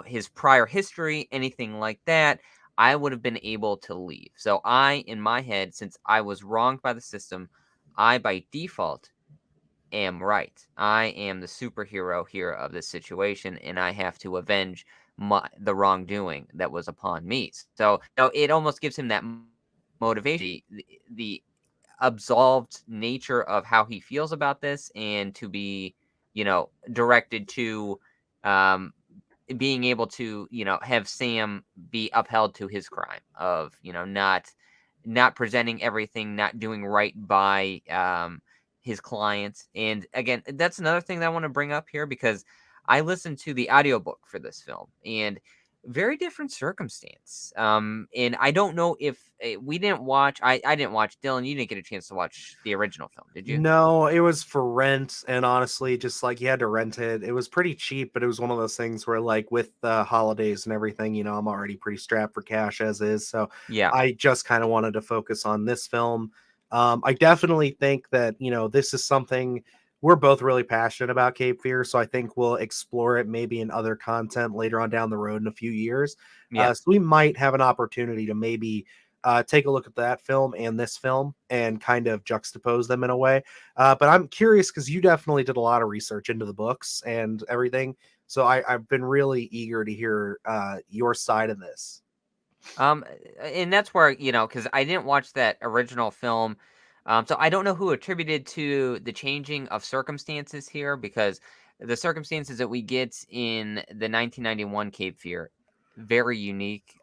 his prior history, anything like that. I would have been able to leave. So in my head, since I was wronged by the system, I, by default, am right. I am the superhero here of this situation, and I have to avenge the wrongdoing that was upon me. So, it almost gives him that motivation, the absolved nature of how he feels about this, and to be, directed to being able to, have Sam be upheld to his crime of, not presenting everything, not doing right by his clients. And again, that's another thing that I want to bring up here, because I listened to the audiobook for this film, and very different circumstance. And I don't know if we didn't watch, I didn't watch. Dylan, you didn't get a chance to watch the original film, did you? No, it was for rent, and honestly, just like you had to rent it. It was pretty cheap, but it was one of those things where, like, with the holidays and everything, I'm already pretty strapped for cash as is. So Yeah. I just kind of wanted to focus on this film. I definitely think that, this is something we're both really passionate about, Cape Fear. So I think we'll explore it maybe in other content later on down the road in a few years. Yeah. So we might have an opportunity to maybe take a look at that film and this film and kind of juxtapose them in a way. But I'm curious, because you definitely did a lot of research into the books and everything. So I've been really eager to hear your side of this. And that's where, because I didn't watch that original film. So I don't know who attributed to the changing of circumstances here, because the circumstances that we get in the 1991 Cape Fear, very unique.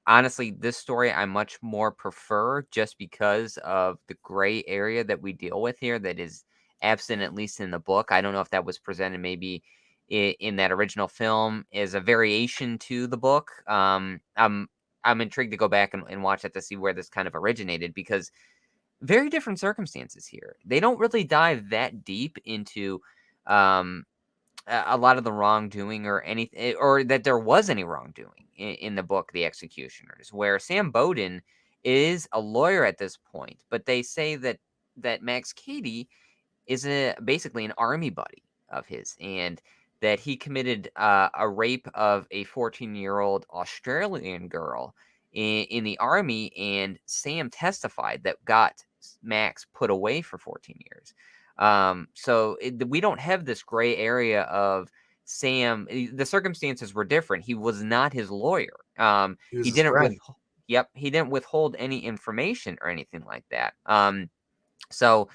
Honestly, this story I much more prefer, just because of the gray area that we deal with here that is absent, at least in the book. I don't know if that was presented maybe in that original film as a variation to the book. I'm intrigued to go back and watch that to see where this kind of originated, because very different circumstances here. They don't really dive that deep into a lot of the wrongdoing or anything, or that there was any wrongdoing in the book, The Executioners, where Sam Bowden is a lawyer at this point, but they say that Max Cady is basically an army buddy of his, and that he committed a rape of a 14-year-old Australian girl in the army, and Sam testified that got Max put away for 14 years. So we don't have this gray area of Sam. The circumstances were different. He was not his lawyer. He was He his didn't friend. he didn't withhold any information or anything like that. So,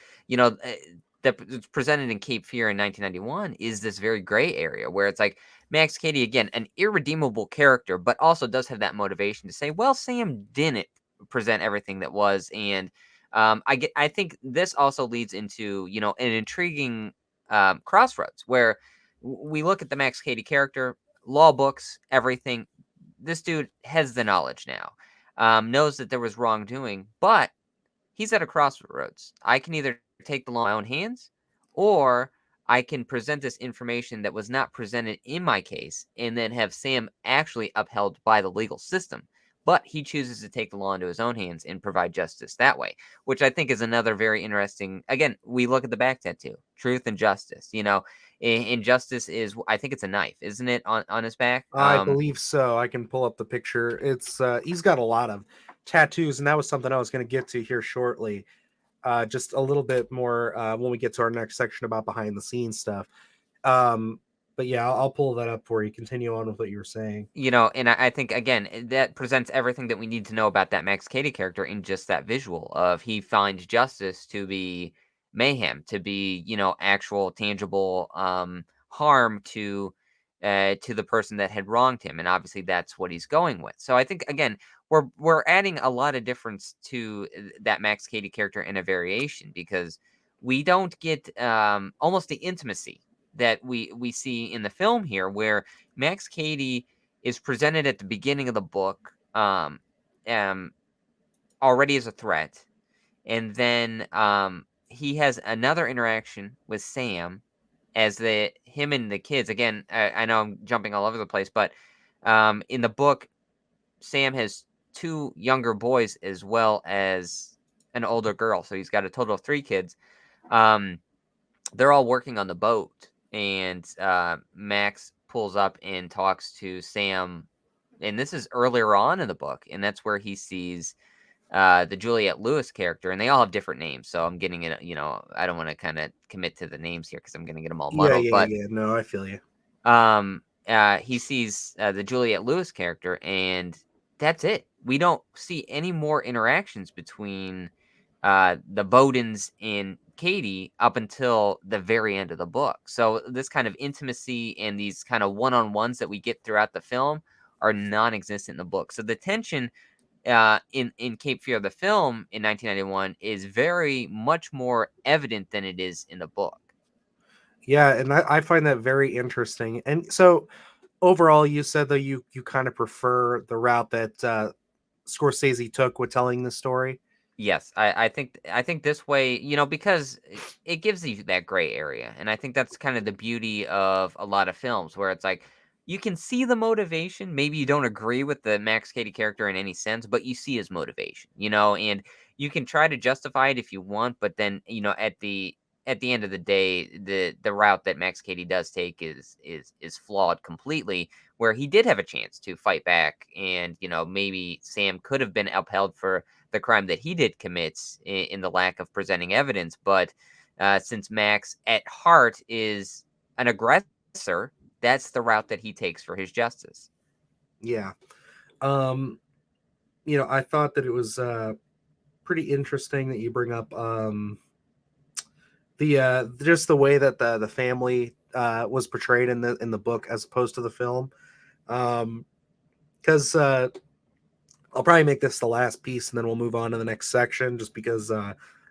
that's presented in Cape Fear in 1991 is this very gray area where it's like Max Cady, again, an irredeemable character, but also does have that motivation to say, well, Sam didn't present everything that was. And I think this also leads into, an intriguing crossroads where we look at the Max Cady character, law books, everything. This dude has the knowledge now, knows that there was wrongdoing, but he's at a crossroads. I can either take the law in my own hands, or I can present this information that was not presented in my case and then have Sam actually upheld by the legal system. But he chooses to take the law into his own hands and provide justice that way, which I think is another very interesting. Again, we look at the back tattoo, truth and justice. Injustice is, I think it's a knife, isn't it, on his back? I believe so. I can pull up the picture. It's he's got a lot of tattoos, and that was something I was going to get to here shortly. Just a little bit more when we get to our next section about behind the scenes stuff. But yeah, I'll pull that up for you. Continue on with what you were saying. And I think, again, that presents everything that we need to know about that Max Cady character in just that visual of he finds justice to be mayhem, to be, actual tangible harm to the person that had wronged him. And obviously that's what he's going with. So I think, again, we're adding a lot of difference to that Max Cady character in a variation, because we don't get almost the intimacy that we see in the film here, where Max Cady is presented at the beginning of the book already as a threat, and then he has another interaction with Sam as him and the kids. Again, I know I'm jumping all over the place, but in the book, Sam has 2 younger boys as well as an older girl, so he's got a total of 3 kids. They're all working on the boat, and Max pulls up and talks to Sam, and this is earlier on in the book, and that's where he sees the Juliette Lewis character, and they all have different names, so I'm getting it. I don't want to kind of commit to the names here because I'm going to get them all muddled. Yeah. No, I feel you. He sees the Juliette Lewis character, and that's it. We don't see any more interactions between the Bowdens and Cady up until the very end of the book. So this kind of intimacy and these kind of one-on-ones that we get throughout the film are non-existent in the book. So the tension in Cape Fear, the film in 1991, is very much more evident than it is in the book. Yeah, and I find that very interesting. And so overall, you said that you kind of prefer the route that Scorsese took with telling the story. Yes, I think this way, because it gives you that gray area, and I think that's kind of the beauty of a lot of films, where it's like you can see the motivation. Maybe you don't agree with the Max Cady character in any sense, but you see his motivation, and you can try to justify it if you want, but then at the end of the day, the route that Max Cady does take is flawed completely, where he did have a chance to fight back, and maybe Sam could have been upheld for the crime that he did commit in the lack of presenting evidence. But since Max at heart is an aggressor, that's the route that he takes for his justice. Yeah. I thought that it was pretty interesting that you bring up the just the way that the family was portrayed in the book as opposed to the film. Because I'll probably make this the last piece, and then we'll move on to the next section, just because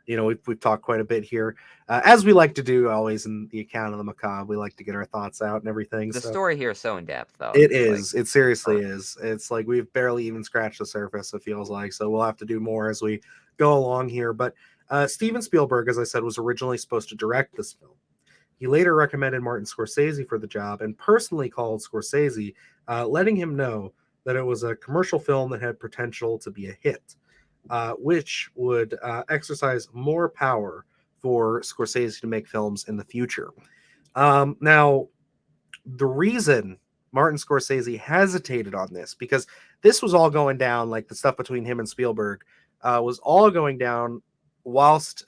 we've talked quite a bit here, as we like to do always in the account of the macabre. We like to get our thoughts out and everything. The story here is so in depth, though. It is. It seriously is. It's like we've barely even scratched the surface, it feels like. So we'll have to do more as we go along here. But Steven Spielberg, as I said, was originally supposed to direct this film. He later recommended Martin Scorsese for the job and personally called Scorsese, letting him know that it was a commercial film that had potential to be a hit, which would exercise more power for Scorsese to make films in the future. Now, the reason Martin Scorsese hesitated on this, because this was all going down, like the stuff between him and Spielberg was all going down whilst,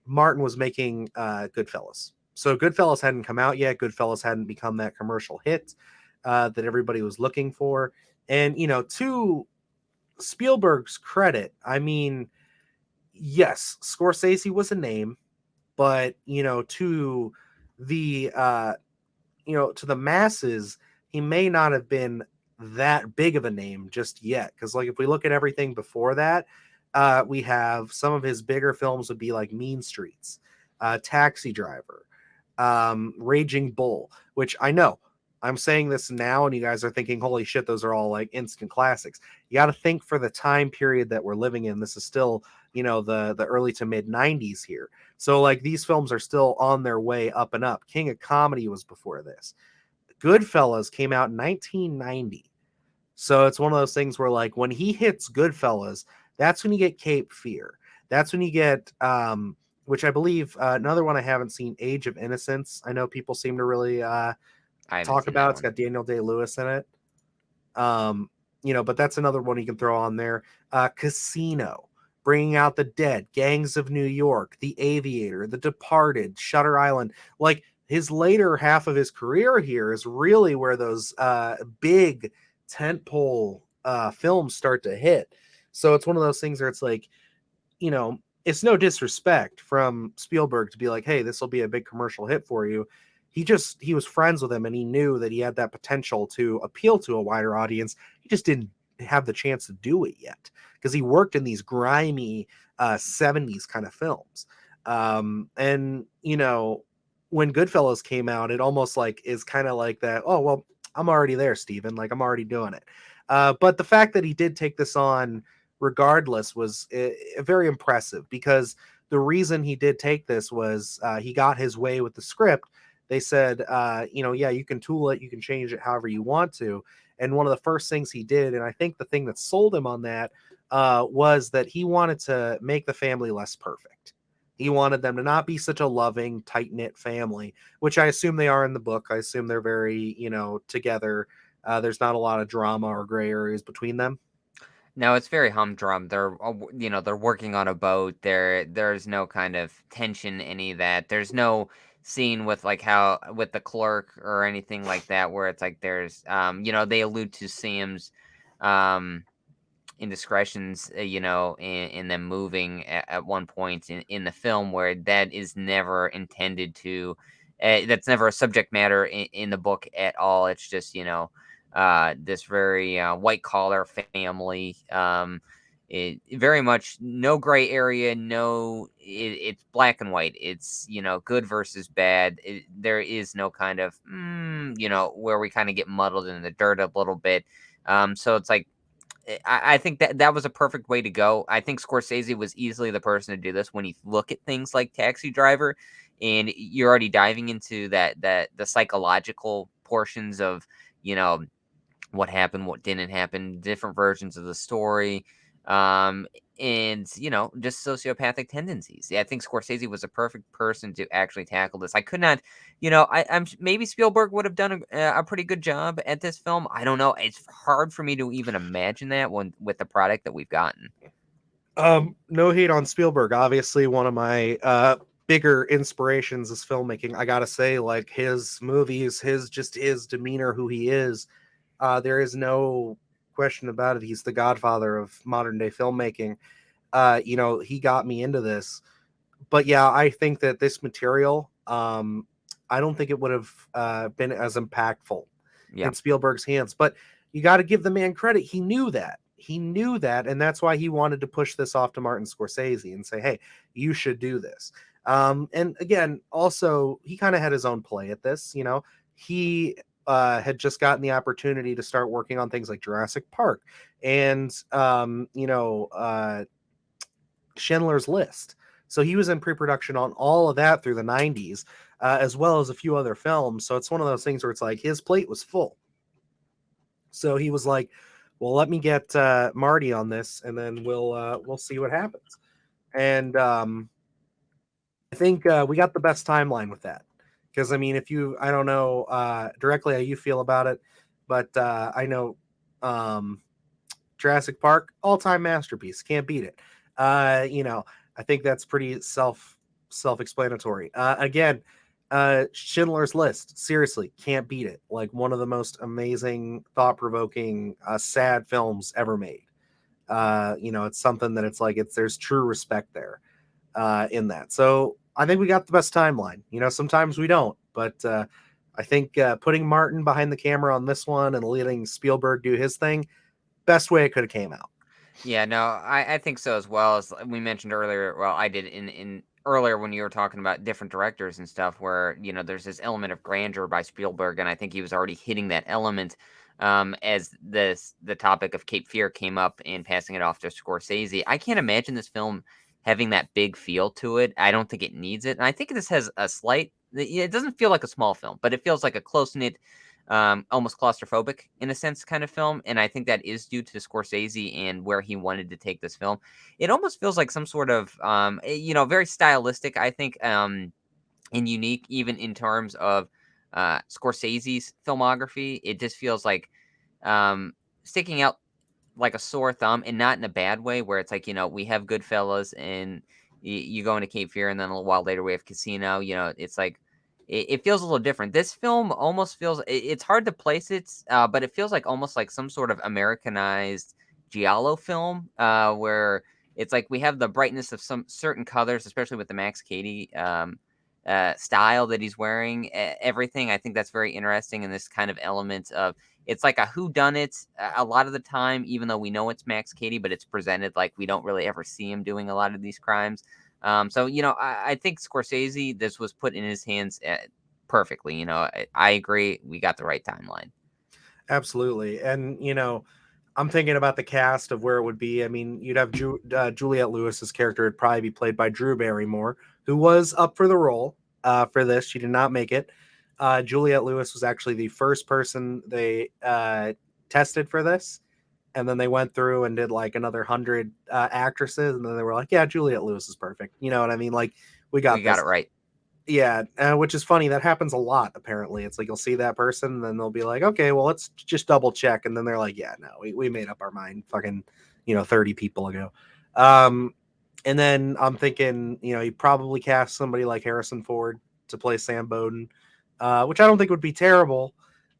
Martin was making Goodfellas. So Goodfellas hadn't come out yet. Goodfellas hadn't become that commercial hit that everybody was looking for. And, to Spielberg's credit, I mean, yes, Scorsese was a name. but to the to the masses, he may not have been that big of a name just yet. Because like if we look at everything before that, we have some of his bigger films would be like Mean Streets, Taxi Driver, Raging Bull, which I know I'm saying this now and you guys are thinking, holy shit, those are all like instant classics. You got to think for the time period that we're living in. This is still, the early to mid 90s here. So like these films are still on their way up and up. King of Comedy was before this. Goodfellas came out in 1990. So it's one of those things where like when he hits Goodfellas, that's when you get Cape Fear. That's when you get which I believe another one I haven't seen, Age of Innocence. I know people seem to really talk about. It's got Daniel Day-Lewis in it. But that's another one you can throw on there. Casino, Bringing Out the Dead, Gangs of New York, The Aviator, The Departed, Shutter Island. Like his later half of his career here is really where those big tentpole films start to hit. So it's one of those things where it's like, it's no disrespect from Spielberg to be like, hey, this will be a big commercial hit for you. He was friends with him and he knew that he had that potential to appeal to a wider audience. He just didn't have the chance to do it yet because he worked in these grimy 70s kind of films. And when Goodfellas came out, it almost like is kind of like that. Oh, well, I'm already there, Steven. Like I'm already doing it. But the fact that he did take this on regardless was very impressive, because the reason he did take this was he got his way with the script. They said, yeah, you can tool it, you can change it however you want to. And one of the first things he did, and I think the thing that sold him on that was that he wanted to make the family less perfect. He wanted them to not be such a loving, tight-knit family, which I assume they are in the book. I assume they're very, together. There's not a lot of drama or gray areas between them. No, it's very humdrum. They're working on a boat. There's no kind of tension, any of that. There's no scene with like how with the clerk or anything like that where it's like there's they allude to Sam's indiscretions, in them moving at one point in the film, where that is never intended to. That's never a subject matter in the book at all. It's just this very white collar family. It very much no gray area. No, it's black and white. It's good versus bad. There is no kind of where we kind of get muddled in the dirt a little bit. So it's like I think that was a perfect way to go. I think Scorsese was easily the person to do this when you look at things like Taxi Driver, and you're already diving into the psychological portions of what happened, what didn't happen, different versions of the story, and just sociopathic tendencies. Yeah, I think Scorsese was a perfect person to actually tackle this. I could not, I'm maybe Spielberg would have done a pretty good job at this film. I don't know. It's hard for me to even imagine that with the product that we've gotten. No hate on Spielberg. Obviously, one of my bigger inspirations is filmmaking. I gotta say, like his movies, his demeanor, who he is. There is no question about it. He's the godfather of modern day filmmaking. He got me into this. But yeah, I think that this material, I don't think it would have been as impactful in Spielberg's hands. But you got to give the man credit. He knew that. And that's why he wanted to push this off to Martin Scorsese and say, hey, you should do this. And again, also, he kind of had his own play at this. He had just gotten the opportunity to start working on things like Jurassic Park and Schindler's List. So he was in pre-production on all of that through the 90s, as well as a few other films. So it's one of those things where it's like his plate was full. So he was like, well, let me get Marty on this, and then we'll see what happens. And I think we got the best timeline with that. Because, I mean, I don't know directly how you feel about it, but I know Jurassic Park, all-time masterpiece, can't beat it. I think that's pretty self-explanatory. Again, Schindler's List, seriously, can't beat it. Like one of the most amazing, thought-provoking, sad films ever made. It's something that it's like there's true respect there in that. So I think we got the best timeline. Sometimes we don't, but I think putting Martin behind the camera on this one and letting Spielberg do his thing, best way it could have came out. Yeah, no, I think so as well. As we mentioned earlier, well, I did in earlier when you were talking about different directors and stuff, where there's this element of grandeur by Spielberg, and I think he was already hitting that element as the topic of Cape Fear came up and passing it off to Scorsese. I can't imagine this film having that big feel to it. I don't think it needs it, and I think this has a slight. It doesn't feel like a small film, but it feels like a close knit, almost claustrophobic in a sense kind of film. And I think that is due to Scorsese and where he wanted to take this film. It almost feels like some sort of, very stylistic, I think, and unique, even in terms of Scorsese's filmography. It just feels like sticking out like a sore thumb, and not in a bad way, where it's like, we have Goodfellas and you go into Cape Fear, and then a little while later we have Casino. It's like, it feels a little different. This film almost feels, it's hard to place it, but it feels like almost like some sort of Americanized giallo film, where it's like we have the brightness of some certain colors, especially with the Max Cady style that he's wearing. Everything, I think that's very interesting, in this kind of element of, it's like a whodunit a lot of the time, even though we know it's Max Cady, but it's presented like we don't really ever see him doing a lot of these crimes. So, I think Scorsese, this was put in his hands perfectly. I agree. We got the right timeline. Absolutely. And, I'm thinking about the cast of where it would be. I mean, you'd have Juliette Lewis's character would probably be played by Drew Barrymore, who was up for the role for this. She did not make it. Juliette Lewis was actually the first person they tested for this. And then they went through and did like another 100 actresses. And then they were like, yeah, Juliette Lewis is perfect. You know what I mean? Like, we got it right. Yeah, which is funny. That happens a lot, apparently. It's like you'll see that person, and then they'll be like, okay, well, let's just double check. And then they're like, yeah, no, we made up our mind fucking, 30 people ago. And then I'm thinking, you probably cast somebody like Harrison Ford to play Sam Bowden, which I don't think would be terrible.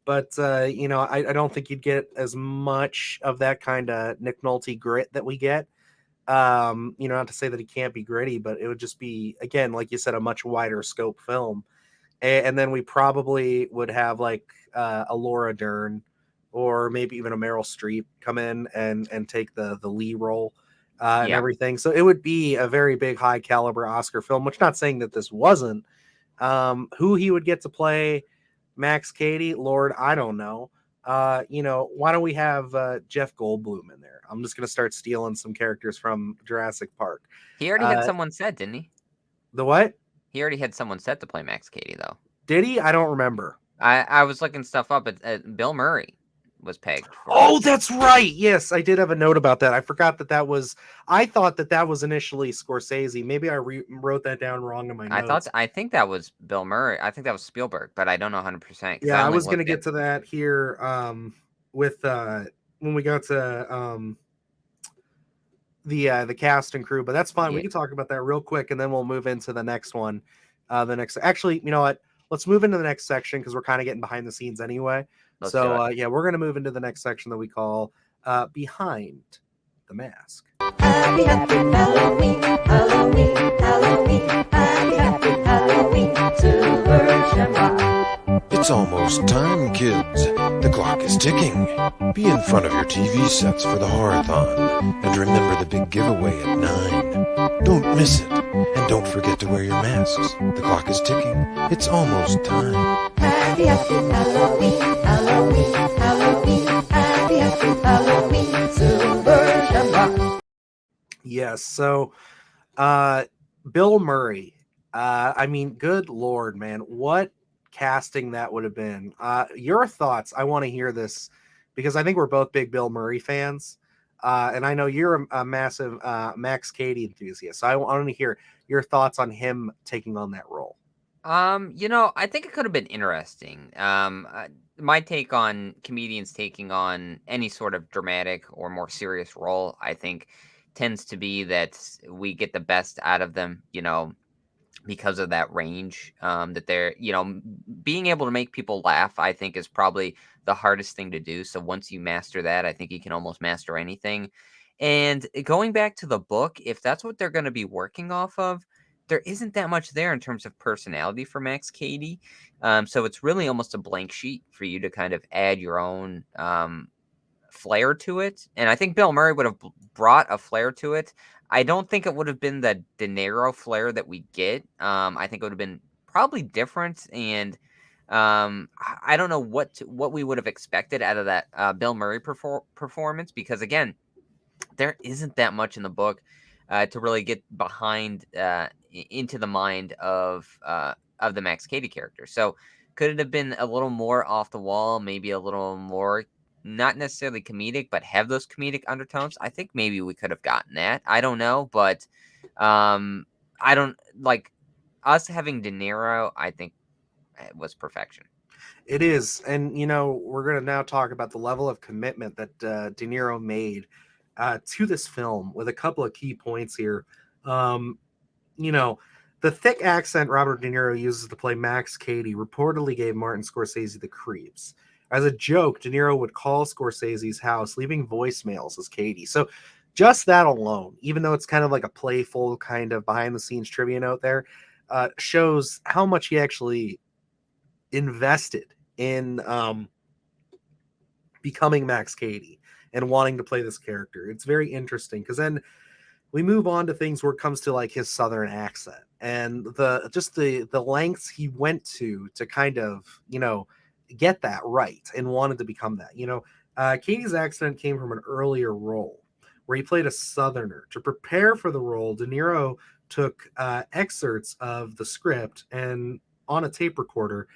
But, I don't think you'd get as much of that kind of Nick Nolte grit that we get. Not to say that he can't be gritty, but it would just be, again, like you said, a much wider scope film. And then we probably would have like a Laura Dern or maybe even a Meryl Streep come in and take the lead role and everything. So it would be a very big, high caliber Oscar film, which, not saying that this wasn't. Who he would get to play Max Cady, Lord, I don't know. Why don't we have Jeff Goldblum in there? I'm just going to start stealing some characters from Jurassic Park. He already had someone set, didn't he? The what? He already had someone set to play Max Cady, though. Did he? I don't remember. I was looking stuff up. Bill Murray was pegged. Oh, that's right. Yes, I did have a note about that. I forgot that was. I thought that was initially Scorsese. Maybe I wrote that down wrong in my notes. I think that was Bill Murray. I think that was Spielberg, but I don't know 100%. Yeah, I was going to get to that here with when we got to the cast and crew, but that's fine. Yeah. We can talk about that real quick, and then we'll move into the next one. Actually, you know what? Let's move into the next section because we're kind of getting behind the scenes anyway. We're going to move into the next section that we call Behind the Mask. Happy, happy Halloween, Halloween, Halloween, happy, happy Halloween, Silver Shamrock. It's almost time, kids. The clock is ticking. Be in front of your TV sets for the Horathon. And remember the big giveaway at 9. Don't miss it. And don't forget to wear your masks. The clock is ticking. It's almost time. Happy, happy Halloween, Halloween, Halloween, happy, happy Halloween, Silver Shamrock. Yes, so Bill Murray. I mean, good Lord, man. What casting that would have been. Your thoughts, I want to hear this because I think we're both big Bill Murray fans. And I know you're a massive Max Cady enthusiast. So I want to hear your thoughts on him taking on that role. I think it could have been interesting. My take on comedians taking on any sort of dramatic or more serious role, I think tends to be that we get the best out of them, because of that range, that they're, being able to make people laugh, I think is probably the hardest thing to do. So once you master that, I think you can almost master anything. And going back to the book, if that's what they're going to be working off of, there isn't that much there in terms of personality for Max Cady. So it's really almost a blank sheet for you to kind of add your own flair to it. And I think Bill Murray would have brought a flair to it. I don't think it would have been the De Niro flair that we get. I think it would have been probably different. And I don't know what we would have expected out of that Bill Murray performance, because again, there isn't that much in the book to really get behind into the mind of the Max Cady character. So could it have been a little more off the wall, maybe a little more not necessarily comedic, but have those comedic undertones? I think maybe we could have gotten that. I don't know, but I don't like us having De Niro. I think it was perfection. It is. And, you know, we're going to now talk about the level of commitment that De Niro made to this film with a couple of key points here. You know, the thick accent Robert De Niro uses to play Max Cady reportedly gave Martin Scorsese the creeps. As a joke, De Niro would call Scorsese's house, leaving voicemails as Cady. So just that alone, even though it's kind of like a playful kind of behind-the-scenes trivia note there, shows how much he actually invested in becoming Max Cady and wanting to play this character. It's very interesting because then we move on to things where it comes to like his Southern accent and the lengths he went to kind of, you know, get that right and wanted to become that. You know, Cady's accent came from an earlier role where he played a Southerner. To prepare for the role, De Niro took excerpts of the script and on a tape recorder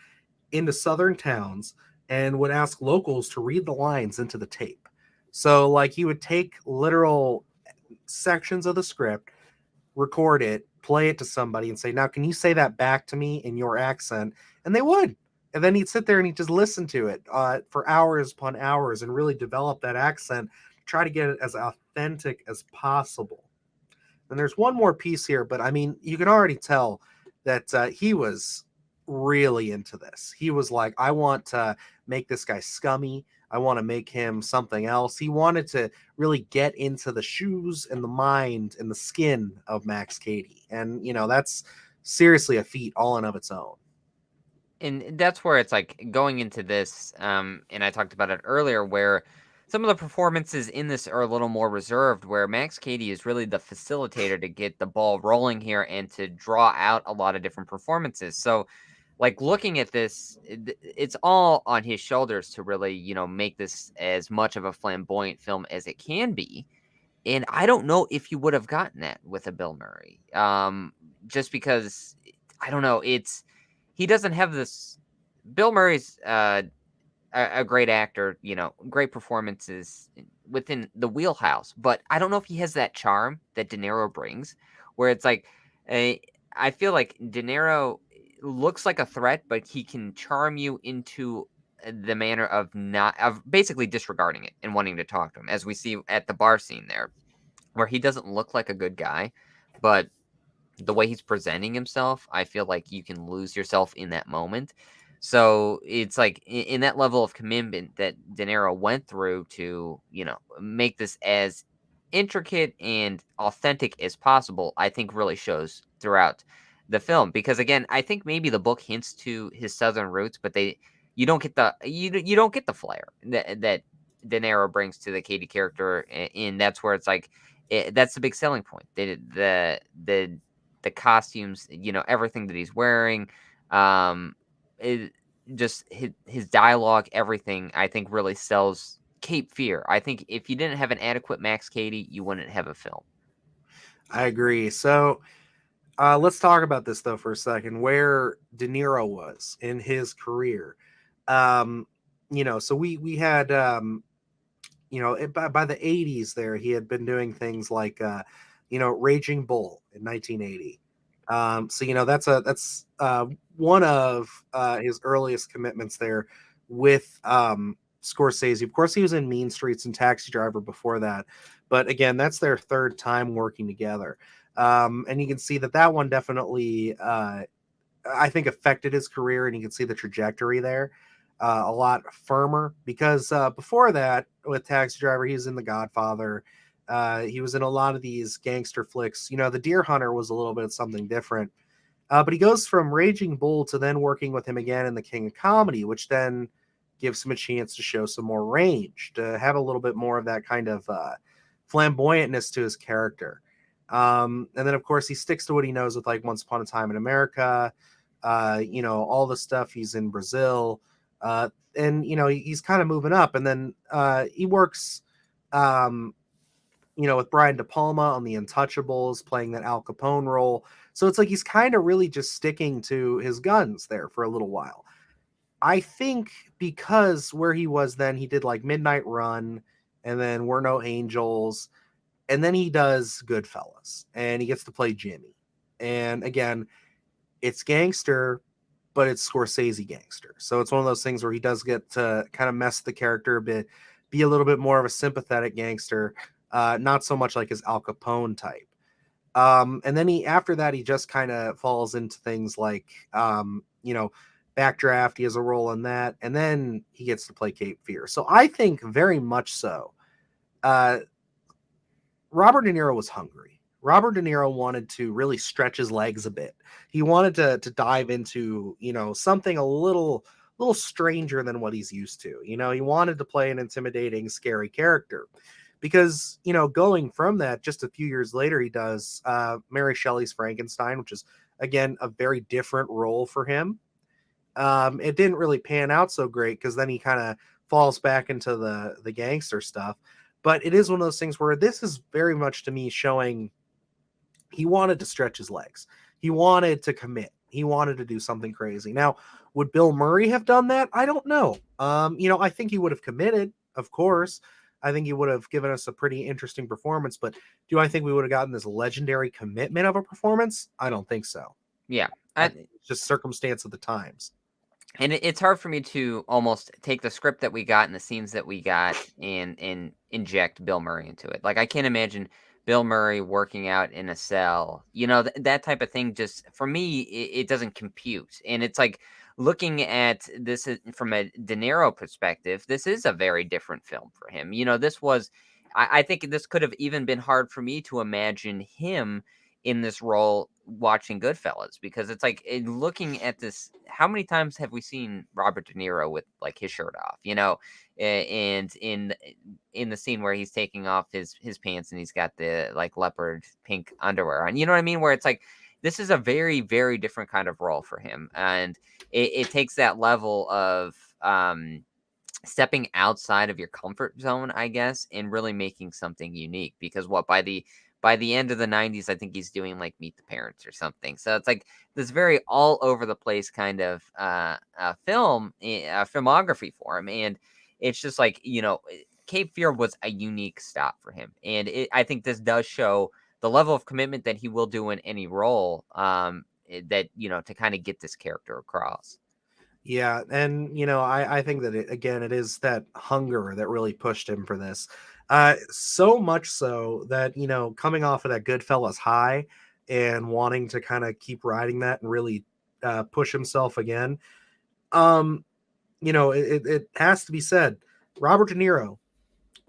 into Southern towns and would ask locals to read the lines into the tape. So like he would take literal sections of the script, record it, play it to somebody and say, now, can you say that back to me in your accent? And they would. And then he'd sit there and he'd just listen to it for hours upon hours and really develop that accent, try to get it as authentic as possible. And there's one more piece here, but I mean, you can already tell that he was really into this. He was like, I want to make this guy scummy. I want to make him something else. He wanted to really get into the shoes and the mind and the skin of Max Cady. And, you know, that's seriously a feat all in of its own. And that's where it's like going into this, and I talked about it earlier, where some of the performances in this are a little more reserved, where Max Cady is really the facilitator to get the ball rolling here and to draw out a lot of different performances. So, like, looking at this, it's all on his shoulders to really, you know, make this as much of a flamboyant film as it can be. And I don't know if you would have gotten that with a Bill Murray, just because, I don't know, he doesn't have this. Bill Murray's a great actor, you know, great performances within the wheelhouse, but I don't know if he has that charm that De Niro brings, where it's like, I feel like De Niro looks like a threat, but he can charm you into the manner of basically disregarding it and wanting to talk to him, as we see at the bar scene there, where he doesn't look like a good guy, but the way he's presenting himself, I feel like you can lose yourself in that moment. So it's like in that level of commitment that De Niro went through to, you know, make this as intricate and authentic as possible, I think really shows throughout the film. Because again, I think maybe the book hints to his Southern roots, but you don't get you don't get the flair that De Niro brings to the Cady character, and that's where it's like that's the big selling point. The costumes, you know, everything that he's wearing, just his dialogue, everything, I think really sells Cape Fear. I think if you didn't have an adequate Max Cady, you wouldn't have a film. I agree. So let's talk about this though for a second, where De Niro was in his career. You know, so we had, you know, by the 80s there, he had been doing things like, you know, Raging Bull in 1980. So, you know, that's one of his earliest commitments there with Scorsese. Of course, he was in Mean Streets and Taxi Driver before that. But again, that's their third time working together. And you can see that one definitely, I think, affected his career, and you can see the trajectory there a lot firmer because before that, with Taxi Driver, he was in The Godfather. He was in a lot of these gangster flicks. You know, The Deer Hunter was a little bit of something different. But he goes from Raging Bull to then working with him again in The King of Comedy, which then gives him a chance to show some more range, to have a little bit more of that kind of flamboyantness to his character. And then, of course, he sticks to what he knows with like Once Upon a Time in America, you know, all the stuff. He's in Brazil. And, you know, he's kind of moving up. And then he works, you know, with Brian De Palma on The Untouchables, playing that Al Capone role. So it's like he's kind of really just sticking to his guns there for a little while. I think because where he was then, he did like Midnight Run, and then We're No Angels, and then he does Goodfellas, and he gets to play Jimmy. And again, it's gangster, but it's Scorsese gangster. So it's one of those things where he does get to kind of mess the character a bit, be a little bit more of a sympathetic gangster, not so much like his Al Capone type. And then after that, he just kind of falls into things like, you know, Backdraft. He has a role in that. And then he gets to play Cape Fear. So I think very much so. Robert De Niro was hungry. Robert De Niro wanted to really stretch his legs a bit. He wanted to dive into, you know, something a little stranger than what he's used to. You know, he wanted to play an intimidating, scary character. Because, you know, going from that, just a few years later, he does Mary Shelley's Frankenstein, which is, again, a very different role for him. It didn't really pan out so great because then he kind of falls back into the gangster stuff. But it is one of those things where this is very much, to me, showing he wanted to stretch his legs. He wanted to commit. He wanted to do something crazy. Now, would Bill Murray have done that? I don't know. You know, I think he would have committed, of course. I think he would have given us a pretty interesting performance, but do I think we would have gotten this legendary commitment of a performance? I don't think so. Yeah. It's just circumstance of the times. And it's hard for me to almost take the script that we got and the scenes that we got and inject Bill Murray into it. Like, I can't imagine Bill Murray working out in a cell. You know, that type of thing just, for me, it doesn't compute. And it's like, looking at this from a De Niro perspective, this is a very different film for him. You know, this was, I think this could have even been hard for me to imagine him in this role watching Goodfellas, because it's like, looking at this, how many times have we seen Robert De Niro with like his shirt off, you know, and in the scene where he's taking off his pants and he's got the like leopard pink underwear on, you know what I mean? Where it's like, this is a very, very different kind of role for him. And it takes that level of stepping outside of your comfort zone, I guess, and really making something unique. Because by the end of the 90s, I think he's doing like Meet the Parents or something. So it's like this very all over the place kind of filmography for him. And it's just like, you know, Cape Fear was a unique stop for him. And I think this does show the level of commitment that he will do in any role, that, you know, to kind of get this character across. Yeah, and you know, I think that it is that hunger that really pushed him for this. So much so that, you know, coming off of that Goodfellas high and wanting to kind of keep riding that and really push himself again. You know, it has to be said, Robert De Niro,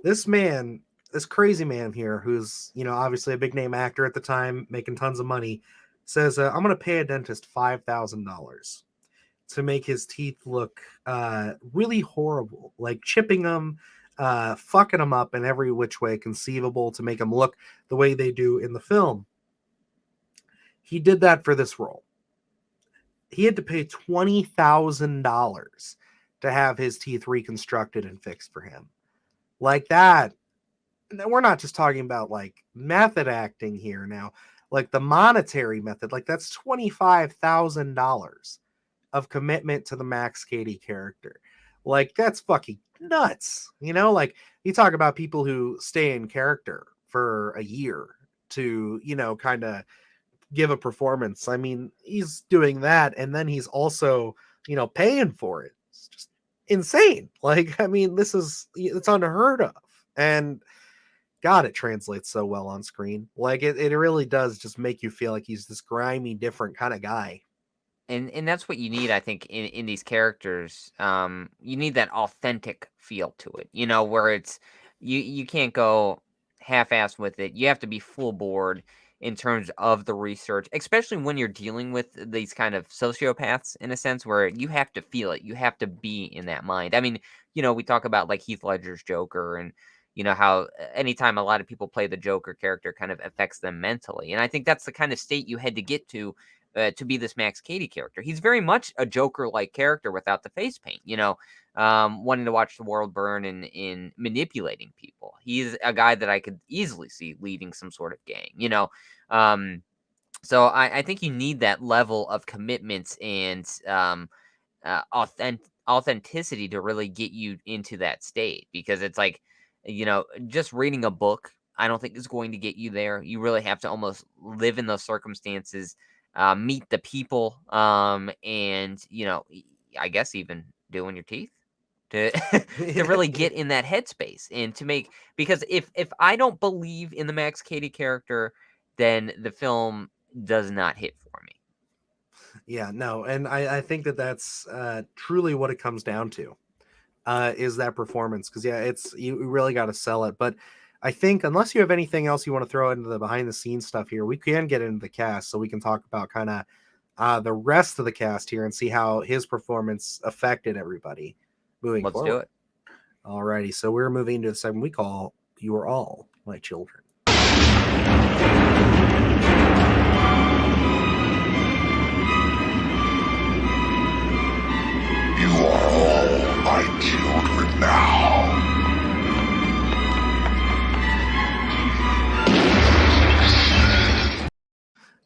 this man, this crazy man here, who's, you know, obviously a big name actor at the time, making tons of money, says, I'm going to pay a dentist $5,000 to make his teeth look really horrible, like chipping them, fucking them up in every which way conceivable to make them look the way they do in the film. He did that for this role. He had to pay $20,000 to have his teeth reconstructed and fixed for him. Like that. We're not just talking about like method acting here now, like the monetary method, like that's $25,000 of commitment to the Max Cady character. Like that's fucking nuts. You know, like you talk about people who stay in character for a year to, you know, kind of give a performance. I mean, he's doing that, and then he's also, you know, paying for it. It's just insane. Like, I mean, it's unheard of. And God, it translates so well on screen. Like it really does just make you feel like he's this grimy, different kind of guy. And that's what you need, I think, in these characters. You need that authentic feel to it, you know, where it's, you can't go, half-assed with it. You have to be full board in terms of the research, especially when you're dealing with these kind of sociopaths in a sense where you have to feel it. You have to be in that mind. I mean, we talk about like Heath Ledger's Joker and how anytime a lot of people play the Joker character kind of affects them mentally. And I think that's the kind of state you had to get to be this Max Cady character. He's very much a Joker-like character without the face paint, wanting to watch the world burn and in manipulating people. He's a guy that I could easily see leading some sort of gang. Um, so I think you need that level of commitment and authenticity to really get you into that state, because it's like, just reading a book, I don't think is going to get you there. You really have to almost live in those circumstances, meet the people, and I guess even doing your teeth to to really get in that headspace and to make, because if I don't believe in the Max Cady character, then the film does not hit for me. Yeah, no, and I think that's truly what it comes down to, is that performance. Because yeah, it's you really got to sell it. But I think unless you have anything else you want to throw into the behind the scenes stuff here, we can get into the cast, so we can talk about kind of the rest of the cast here and see how his performance affected everybody moving Let's forward. do it. Alrighty, so we're moving to the segment we call "You Are All My Children." You are all my children now.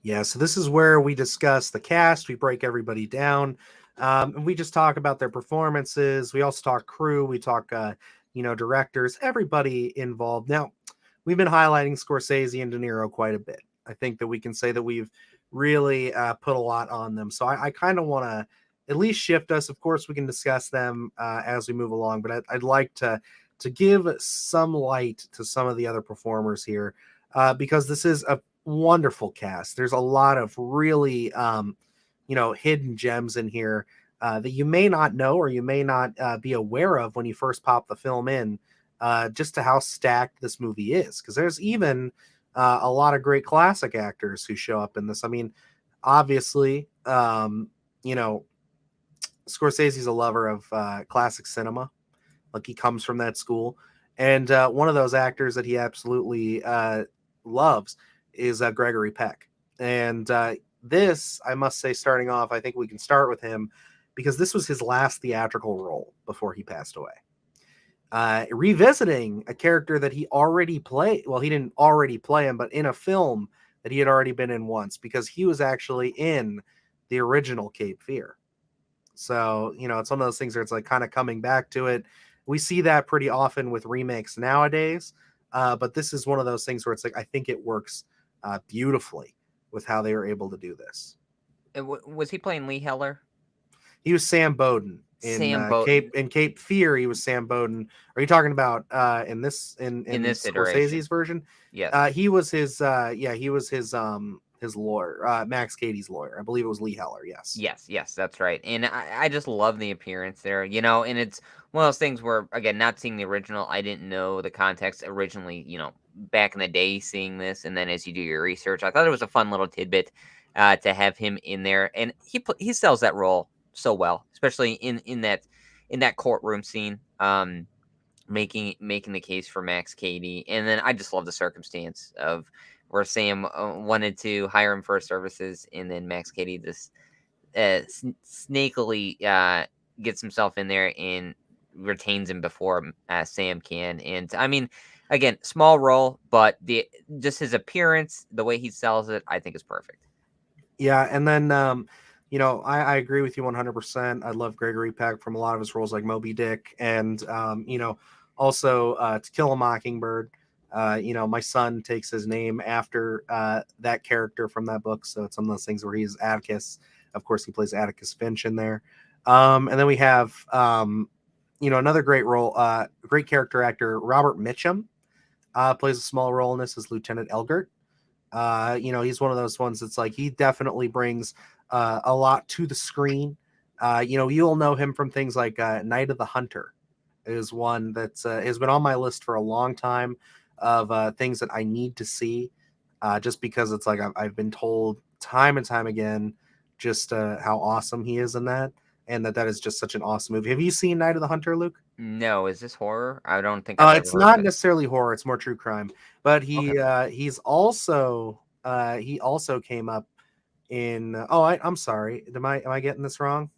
Yeah, so this is where we discuss the cast, we break everybody down, and we just talk about their performances. We also talk crew, we talk, directors, everybody involved. Now, we've been highlighting Scorsese and De Niro quite a bit. I think that we can say that we've really put a lot on them. So I kind of want to at least shift us. Of course, we can discuss them as we move along, but I'd like to give some light to some of the other performers here, because this is a wonderful cast. There's a lot of really hidden gems in here that you may not know, or you may not be aware of when you first pop the film in, just to how stacked this movie is, because there's even a lot of great classic actors who show up in this. I mean, obviously, Scorsese's a lover of classic cinema. Like, he comes from that school, and one of those actors that he absolutely loves is Gregory Peck. And this, I must say, starting off, I think we can start with him because this was his last theatrical role before he passed away. Revisiting a character that he already played. Well, he didn't already play him, but in a film that he had already been in once, because he was actually in the original Cape Fear. So, it's one of those things where it's like kind of coming back to it. We see that pretty often with remakes nowadays. But this is one of those things where it's like, I think it works beautifully with how they were able to do this. Was he playing Lee Heller? He was Sam Bowden in Cape Fear. He was Sam Bowden. Are you talking about in this Scorsese's iteration version? Yes. He was his his lawyer, Max Cady's lawyer. I believe it was Lee Heller. Yes, that's right. And I just love the appearance there, and it's one of those things where, again, not seeing the original, I didn't know the context originally, back in the day, seeing this. And then as you do your research, I thought it was a fun little tidbit to have him in there. And he sells that role so well, especially in that courtroom scene, making the case for Max Cady. And then I just love the circumstance of where Sam wanted to hire him for his services, and then Max Cady just snakily gets himself in there and retains him before Sam can. And I mean, again, small role, but just his appearance, the way he sells it, I think is perfect. Yeah, and then I agree with you 100%. I love Gregory Peck from a lot of his roles, like Moby Dick, and also To Kill a Mockingbird. My son takes his name after that character from that book, so it's one of those things where he's Atticus. Of course, he plays Atticus Finch in there. And then we have another great role, great character actor, Robert Mitchum, plays a small role in this as Lieutenant Elgert. He's one of those ones that's like, he definitely brings a lot to the screen. You'll know him from things like Night of the Hunter is one that's has been on my list for a long time. of things that I need to see, just because it's like I've been told time and time again just how awesome he is in that, and that is just such an awesome movie. Have you seen Night of the Hunter, Luke? No, is this horror? I don't think I've ever It's heard not of it. necessarily horror; it's more true crime. But he's also he also came up in. I'm sorry. Am I getting this wrong?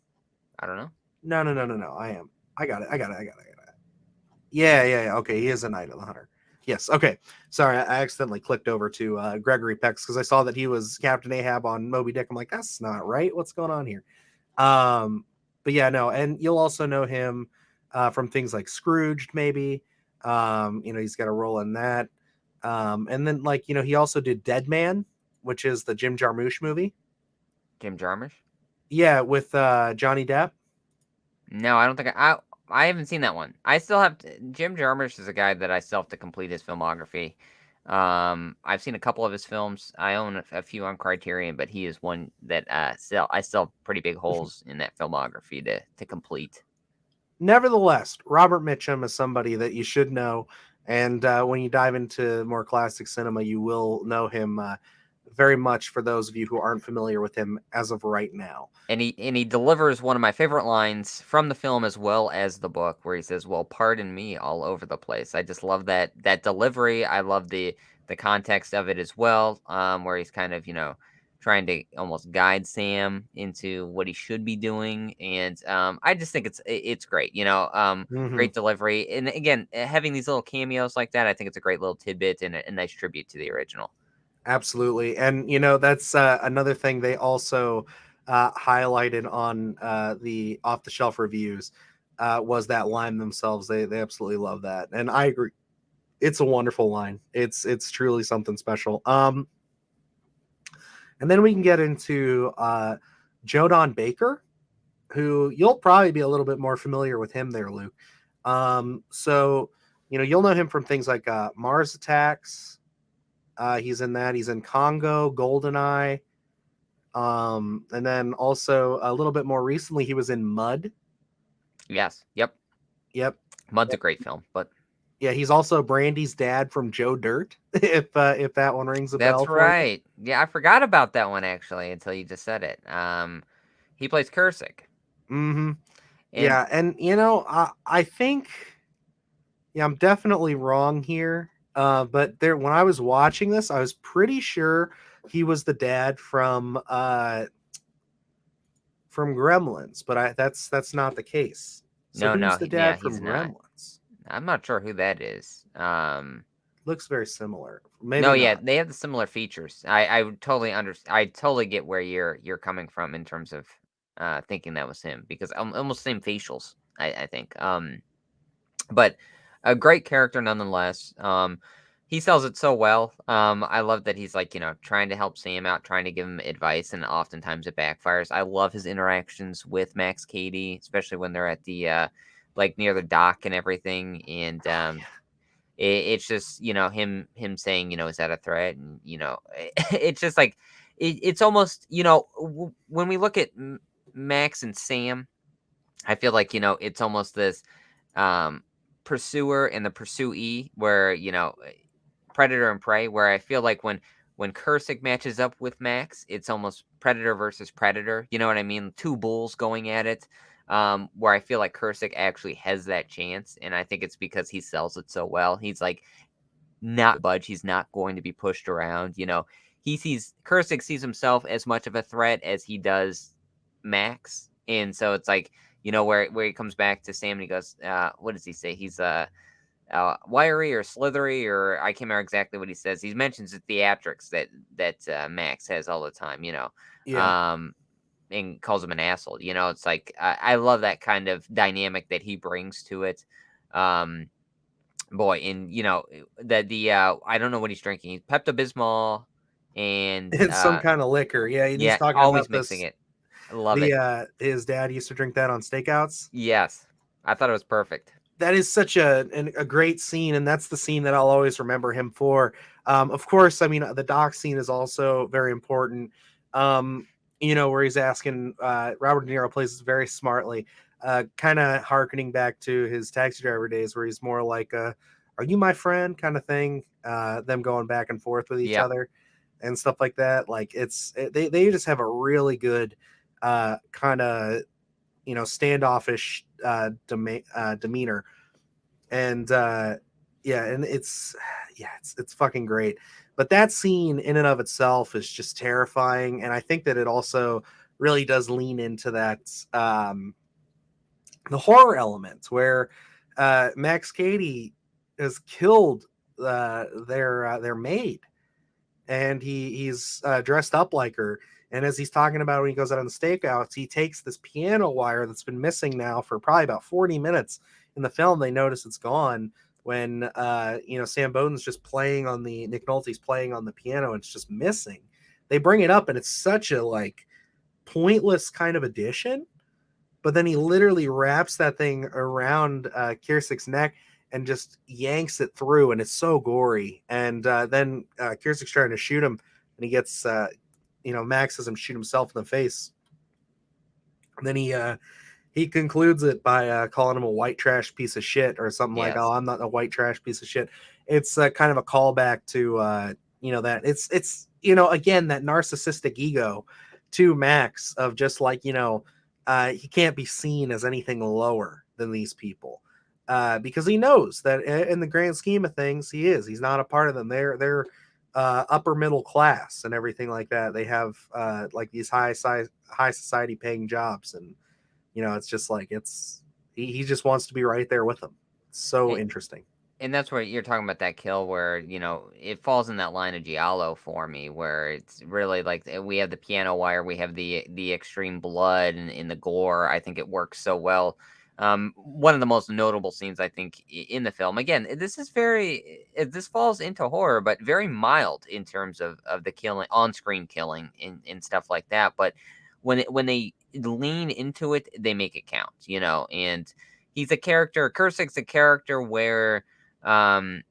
I don't know. No. I am. I got it. Yeah. Okay, he is a Night of the Hunter. Yes. Okay. Sorry, I accidentally clicked over to Gregory Peck's because I saw that he was Captain Ahab on Moby Dick. I'm like, that's not right. What's going on here? But yeah, no, and you'll also know him from things like Scrooged, maybe. He's got a role in that. And then he also did Dead Man, which is the Jim Jarmusch movie. Jim Jarmusch? Yeah, with Johnny Depp. No, I don't think I haven't seen that one. I still have Jim Jarmusch is a guy that I still have to complete his filmography. I've seen a couple of his films. I own a few on Criterion, but he is one that I still have pretty big holes in that filmography to complete. Nevertheless, Robert Mitchum is somebody that you should know, and when you dive into more classic cinema, you will know him very much. For those of you who aren't familiar with him as of right now, and he delivers one of my favorite lines from the film as well as the book, where he says, "Well, pardon me," all over the place. I just love that delivery. I love the context of it as well, where he's kind of trying to almost guide Sam into what he should be doing, and I just think it's great. Great delivery, and again, having these little cameos like that, I think it's a great little tidbit and a nice tribute to the original. Absolutely, and that's another thing they also highlighted on the off the shelf reviews was that line themselves. They absolutely love that, and I agree. It's a wonderful line. It's truly something special. And then we can get into Joe Don Baker, who you'll probably be a little bit more familiar with him there, Luke. So you'll know him from things like Mars Attacks. He's in that. He's in Congo, GoldenEye. And then also a little bit more recently, he was in Mud. Yes. Yep. Mud's a great film, but yeah, he's also Brandy's dad from Joe Dirt. if that one rings a bell. That's right. Yeah, I forgot about that one actually until you just said it. He plays Kursic. Mm-hmm. Yeah, and I think, I'm definitely wrong here. But when I was watching this, I was pretty sure he was the dad from Gremlins, but that's not the case. So who's the dad from Gremlins? I'm not sure who that is. Looks very similar. Maybe no, not. yeah, they have the similar features. I totally understand. I totally get where you're coming from in terms of thinking that was him, because almost same facials. I think. But a great character nonetheless. He sells it so well. I love that he's trying to help Sam out, trying to give him advice, and oftentimes it backfires. I love his interactions with Max Cady, especially when they're at the near the dock and everything. And it's just him saying is that a threat, and it's just it's almost when we look at Max and Sam, I feel like it's almost this pursuer and the pursuee, where predator and prey, where I feel like when Kursic matches up with Max, it's almost predator versus predator. You know what I mean? Two bulls going at it. Where I feel like Kursic actually has that chance, and I think it's because he sells it so well. He's not budge. He's not going to be pushed around. Kursic sees himself as much of a threat as he does Max, and so it's where he comes back to Sam and he goes, what does he say? He's wiry or slithery, or I can't remember exactly what he says. He mentions the theatrics that Max has all the time, Yeah. And calls him an asshole. It's I love that kind of dynamic that he brings to it. Boy, and I don't know what he's drinking. Pepto-Bismol and It's some kind of liquor. Yeah, he's talking always about mixing it. I love it. His dad used to drink that on stakeouts. Yes, I thought it was perfect. That is such a great scene, and that's the scene that I'll always remember him for. Of course, I mean, the dock scene is also very important. Where he's asking, Robert De Niro plays this very smartly, kind of hearkening back to his Taxi Driver days, where he's more like, "Are you my friend?" kind of thing. them going back and forth with each Yep. other and stuff like that. Like they just have a really good kind of standoffish demeanor, and and it's fucking great. But that scene in and of itself is just terrifying, and I think that it also really does lean into that the horror element where Max Cady has killed their maid, and he's dressed up like her. And as he's talking about when he goes out on the stakeouts, he takes this piano wire that's been missing now for probably about 40 minutes in the film. They notice it's gone when Sam Bowden's just playing on the Nick Nolte's playing on the piano, and it's just missing. They bring it up, and it's such a like pointless kind of addition. But then he literally wraps that thing around Kiersik's neck and just yanks it through, and it's so gory. And then Kiersik's trying to shoot him, and he gets, Max has him shoot himself in the face. And then he concludes it by calling him a white trash piece of shit or something like, "Oh, I'm not a white trash piece of shit." It's kind of a callback to that it's again that narcissistic ego to Max of just like he can't be seen as anything lower than these people because he knows that in the grand scheme of things he's not a part of them. They're upper middle class and everything like that. They have like these high society paying jobs, and it's just like he just wants to be right there with them. It's so interesting. And that's where you're talking about that kill where, it falls in that line of Giallo for me, where it's really like we have the piano wire, we have the extreme blood and the gore. I think it works so well. One of the most notable scenes, I think, in the film. Again, this falls into horror, but very mild in terms of the killing, on-screen killing and stuff like that. But when they lean into it, they make it count, and he's a character, Kursik's a character where, I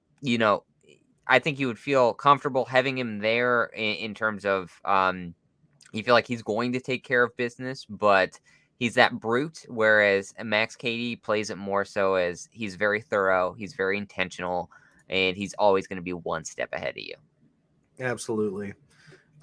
think you would feel comfortable having him there in terms of, you feel like he's going to take care of business, but he's that brute. Whereas Max Cady plays it more so as he's very thorough, he's very intentional, and he's always going to be one step ahead of you. Absolutely.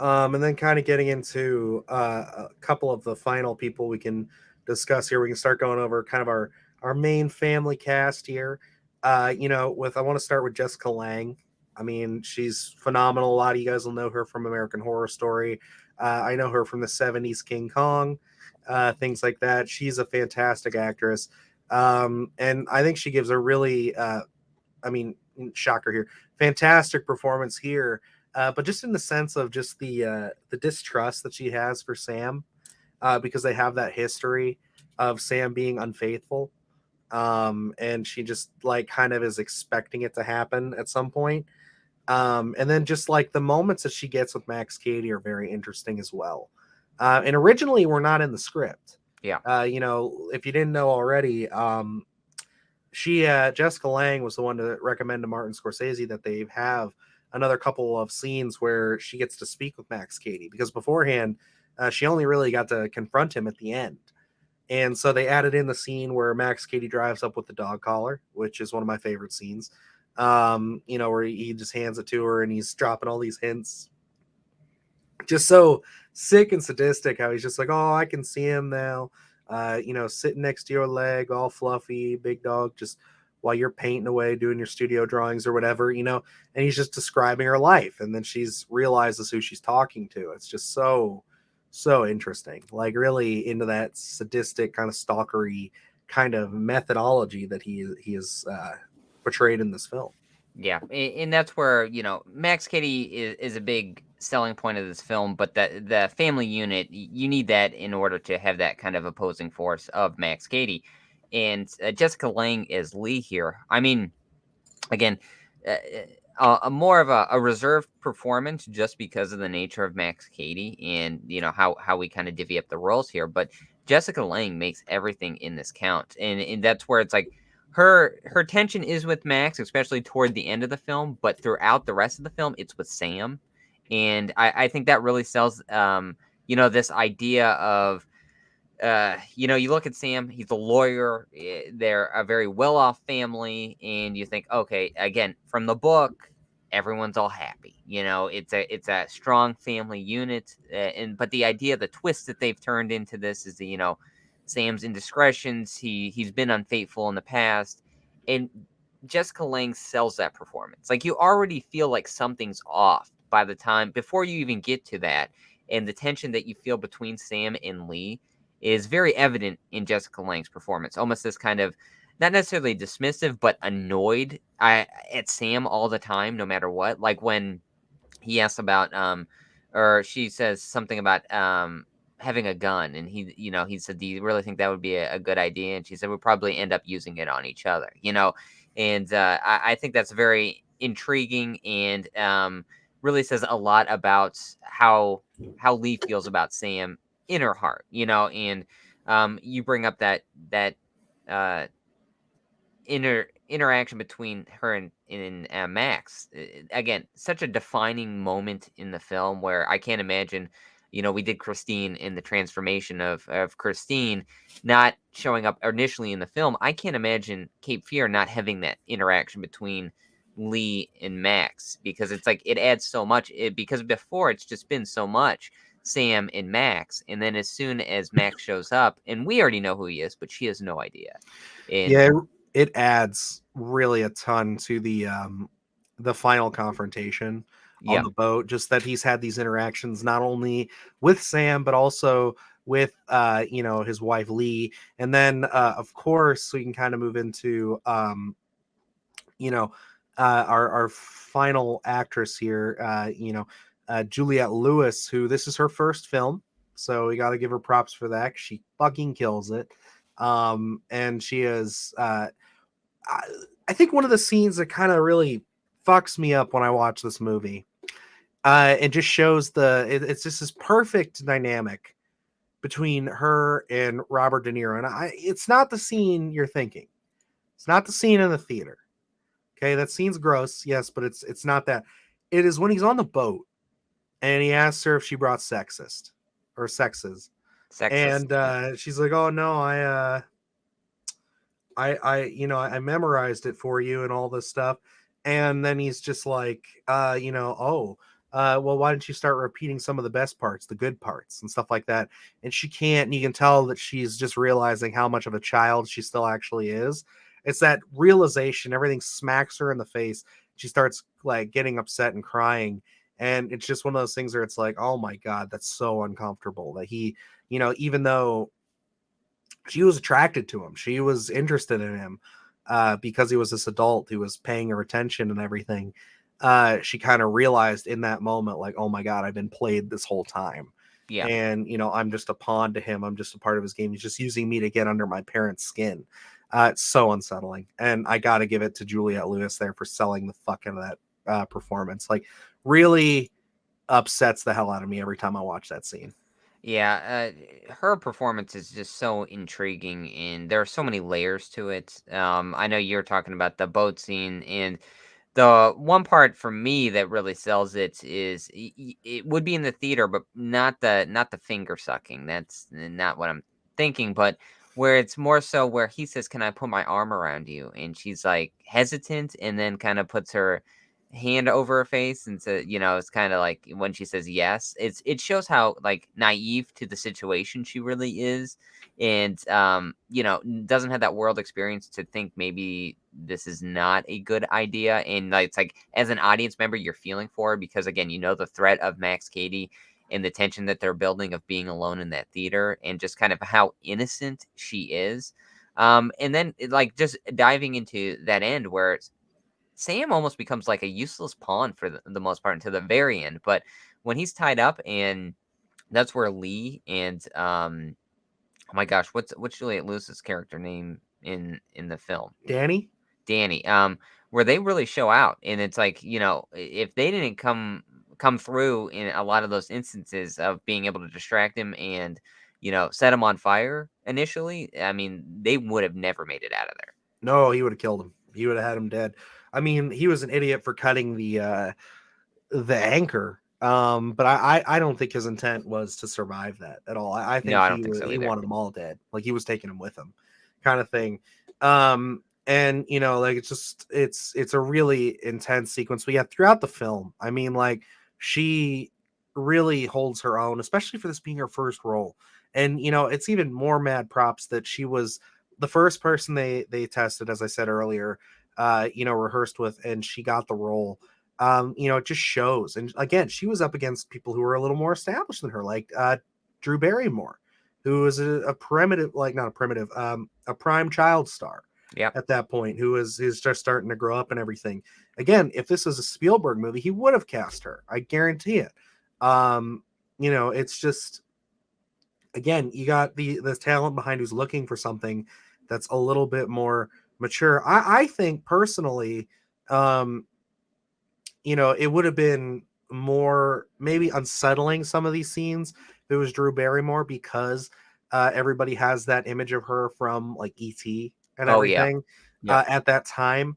And then kind of getting into a couple of the final people we can discuss here. We can start going over kind of our main family cast here. I want to start with Jessica Lange. I mean, she's phenomenal. A lot of you guys will know her from American Horror Story. I know her from the 70s King Kong, things like that. She's a fantastic actress. And I think she gives a really, shocker here, fantastic performance here. But just in the sense of just the distrust that she has for Sam, because they have that history of Sam being unfaithful. And she just like kind of is expecting it to happen at some point. And then just like the moments that she gets with Max Cady are very interesting as well. And originally were not in the script. Yeah. If you didn't know already, Jessica Lange was the one to recommend to Martin Scorsese that they have another couple of scenes where she gets to speak with Max Cady, because beforehand she only really got to confront him at the end. And so they added in the scene where Max Cady drives up with the dog collar, which is one of my favorite scenes. Where he just hands it to her and he's dropping all these hints. Just so sick and sadistic how he's just like, "Oh, I can see him now. Sitting next to your leg, all fluffy, big dog, just while you're painting away, doing your studio drawings or whatever, and he's just describing her life. And then she's realizes who she's talking to. It's just so interesting, like really into that sadistic kind of stalkery kind of methodology that he is portrayed in this film. Yeah, and that's where Max Cady is a big selling point of this film, but the family unit, you need that in order to have that kind of opposing force of Max Cady. And Jessica Lange as Lee here, I mean, again, a more of a reserved performance just because of the nature of Max Cady and how we kind of divvy up the roles here. But Jessica Lange makes everything in this count, and that's where it's like her tension is with Max, especially toward the end of the film, but throughout the rest of the film, it's with Sam, and I think that really sells this idea of. You look at Sam, he's a lawyer. They're a very well-off family. And you think, okay, again, from the book, everyone's all happy. It's a strong family unit, but the idea, the twist that they've turned into this is that Sam's indiscretions. He's been unfaithful in the past, and Jessica Lange sells that performance. Like, you already feel like something's off by the time before you even get to that, and the tension that you feel between Sam and Lee is very evident in Jessica Lange's performance. Almost this kind of, not necessarily dismissive, but annoyed at Sam all the time, no matter what. Like when he asks about, or she says something about having a gun, and he said, "Do you really think that would be a good idea?" And she said, "We'll probably end up using it on each other." And I think that's very intriguing, and really says a lot about how Lee feels about Sam in her heart. And you bring up that uh, interaction between her and Max. Again, such a defining moment in the film where I can't imagine. We did Christine in the transformation of Christine not showing up initially in the film. I can't imagine Cape Fear not having that interaction between Lee and Max, because it's like it adds so much. Because before it's just been so much Sam and Max, and then as soon as Max shows up, and we already know who he is, but she has no idea. And Yeah, it adds really a ton to the final confrontation on yeah, the boat. Just that he's had these interactions not only with Sam but also with his wife Lee, and then of course we can kind of move into you know our final actress here, Juliette Lewis, who this is her first film, so we got to give her props for that. She fucking kills it. And she is I think one of the scenes that kind of really fucks me up when I watch this movie, and just shows it's just this perfect dynamic between her and Robert De Niro. And it's not the scene you're thinking. It's not the scene in the theater. Okay, that scene's gross, yes, but it's not that. It is when he's on the boat and he asks her if she brought sexist or sexes, sexist. and she's like, "Oh no, I memorized it for you and all this stuff." And then he's just like, well, why don't you start repeating some of the best parts, the good parts and stuff like that? And she can't, and you can tell that she's just realizing how much of a child she still actually is. It's that realization, everything smacks her in the face. She starts like getting upset and crying. And it's just one of those things where it's like, oh my God, that's so uncomfortable that he, even though she was attracted to him, she was interested in him, because he was this adult who was paying her attention and everything. She kind of realized in that moment, like, oh my God, I've been played this whole time. Yeah. And, I'm just a pawn to him. I'm just a part of his game. He's just using me to get under my parents' skin. It's so unsettling. And I got to give it to Juliette Lewis there for selling the fuck out of that performance. Like, really upsets the hell out of me every time I watch that scene. Yeah, her performance is just so intriguing, and there are so many layers to it. I know you're talking about the boat scene, and the one part for me that really sells it is it would be in the theater, but not the finger sucking. That's not what I'm thinking, but where it's more so where he says, "Can I put my arm around you?" And she's like hesitant, and then kind of puts her hand over her face, and so it's kind of like when she says yes, it shows how like naive to the situation she really is, and doesn't have that world experience to think maybe this is not a good idea. And like, it's like, as an audience member, you're feeling for her, because again, the threat of Max Cady and the tension that they're building of being alone in that theater, and just kind of how innocent she is. And then like just diving into that end where Sam almost becomes like a useless pawn for the most part until the very end. But when he's tied up, and that's where Lee and oh my gosh, what's Juliette Lewis's character name in the film? Danny. Where they really show out, and it's like, if they didn't come through in a lot of those instances of being able to distract him and set him on fire initially, I mean, they would have never made it out of there. No, he would have killed him. He would have had him dead. I mean, he was an idiot for cutting the anchor. But I don't think his intent was to survive that at all. I think No, I don't think so he either. wanted them all dead. Like, he was taking them with him, kind of thing. And like it's a really intense sequence we have throughout the film. I mean, like, she really holds her own, especially for this being her first role. And it's even more mad props that she was the first person they tested, as I said earlier, rehearsed with, and she got the role. It just shows. And again, she was up against people who were a little more established than her, like Drew Barrymore, who was a primitive, like, not a primitive, a prime child star at that point, who is just starting to grow up and everything. Again, if this was a Spielberg movie, he would have cast her. I guarantee it. It's just, again, you got the talent behind who's looking for something that's a little bit more mature. I think personally, it would have been more maybe unsettling, some of these scenes, if it was Drew Barrymore, because everybody has that image of her from like E.T. and everything at that time.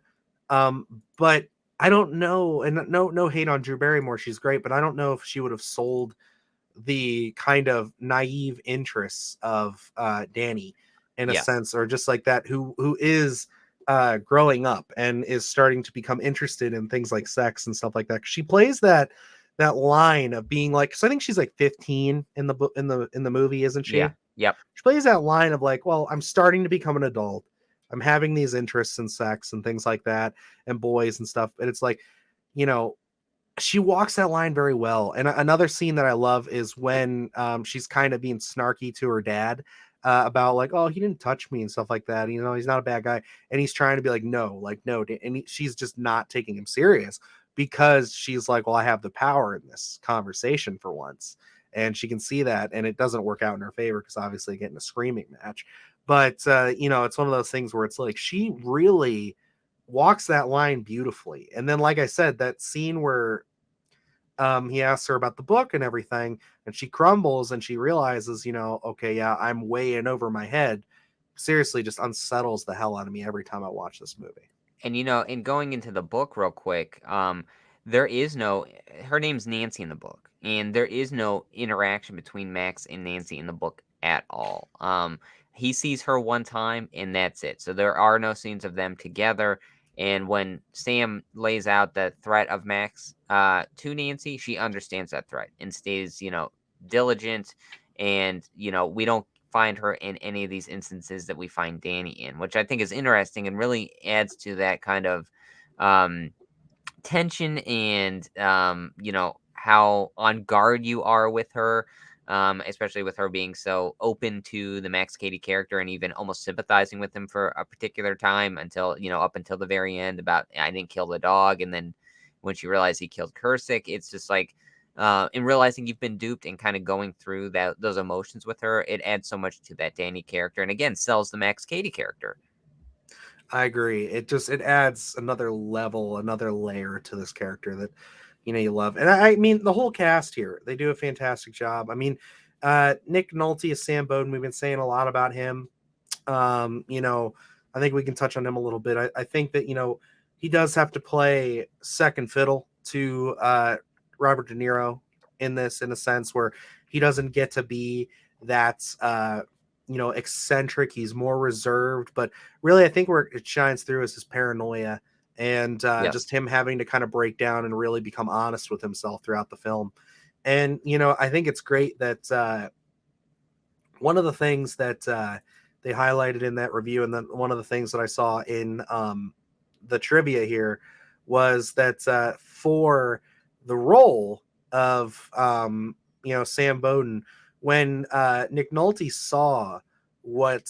But I don't know, and no hate on Drew Barrymore, she's great, but I don't know if she would have sold the kind of naive interests of Danny, in a sense, or just like that, who is growing up and is starting to become interested in things like sex and stuff like that. She plays that line of being like, because I think she's like 15 in the movie, isn't she? Yep. She plays that line of like, well, I'm starting to become an adult. I'm having these interests in sex and things like that, and boys and stuff. And it's like, she walks that line very well. And another scene that I love is when she's kind of being snarky to her dad about like, oh, he didn't touch me and stuff like that. He's not a bad guy. And he's trying to be like, no. And she's just not taking him serious, because she's like, well, I have the power in this conversation for once. And she can see that, and it doesn't work out in her favor, because obviously getting a screaming match. But, it's one of those things where it's like, she really walks that line beautifully. And then, like I said, that scene where he asks her about the book and everything, and she crumbles and she realizes, okay, yeah, I'm way in over my head. Seriously, just unsettles the hell out of me every time I watch this movie. And in going into the book real quick, there is no, her name's Nancy in the book, and there is no interaction between Max and Nancy in the book at all. He sees her one time, and that's it. So there are no scenes of them together. And when Sam lays out the threat of Max to Nancy, she understands that threat and stays, diligent. And, we don't find her in any of these instances that we find Danny in, which I think is interesting and really adds to that kind of tension and, how on guard you are with her. Especially with her being so open to the Max Cady character and even almost sympathizing with him for a particular time until, up until the very end about, I didn't kill the dog. And then when she realized he killed Kursick, it's just like, in realizing you've been duped and kind of going through those emotions with her, it adds so much to that Danny character. And again, sells the Max Cady character. I agree. It adds another level, another layer to this character that, you love. And I mean, the whole cast here, they do a fantastic job. I mean, Nick Nolte is Sam Bowden. We've been saying a lot about him. I think we can touch on him a little bit. I think that, he does have to play second fiddle to Robert De Niro in this, in a sense where he doesn't get to be that, eccentric. He's more reserved, but really I think where it shines through is his paranoia. And just him having to kind of break down and really become honest with himself throughout the film. And, I think it's great that one of the things that they highlighted in that review, and then one of the things that I saw in the trivia here, was that for the role of, Sam Bowden, when Nick Nolte saw what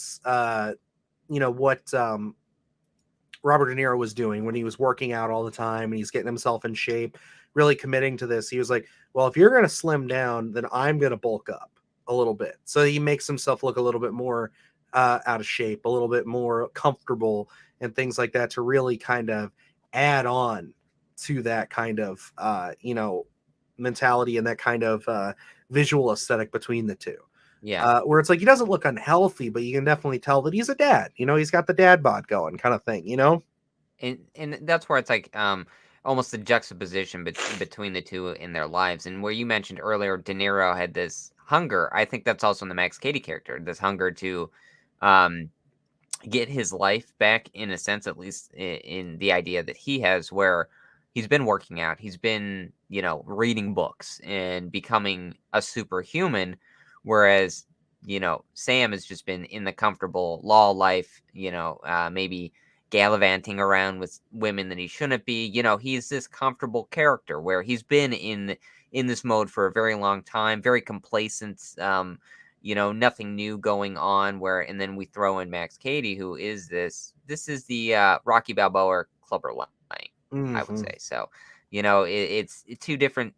Robert De Niro was doing when he was working out all the time and he's getting himself in shape, really committing to this, he was like, well, if you're going to slim down, then I'm going to bulk up a little bit. So he makes himself look a little bit more out of shape, a little bit more comfortable and things like that, to really kind of add on to that kind of, mentality and that kind of visual aesthetic between the two. Yeah. Where it's like, he doesn't look unhealthy, but you can definitely tell that he's a dad. He's got the dad bod going, kind of thing. And that's where it's like almost the juxtaposition between the two in their lives. And where you mentioned earlier, De Niro had this hunger. I think that's also in the Max Cady character, this hunger to get his life back, in a sense, at least in the idea that he has, where he's been working out, he's been, reading books and becoming a superhuman, whereas, Sam has just been in the comfortable law life, maybe gallivanting around with women that he shouldn't be. He's this comfortable character where he's been in this mode for a very long time, very complacent. Nothing new going on, and then we throw in Max Cady, who is this is the Rocky Balboa Clubber Lang, I would say. So, it's two different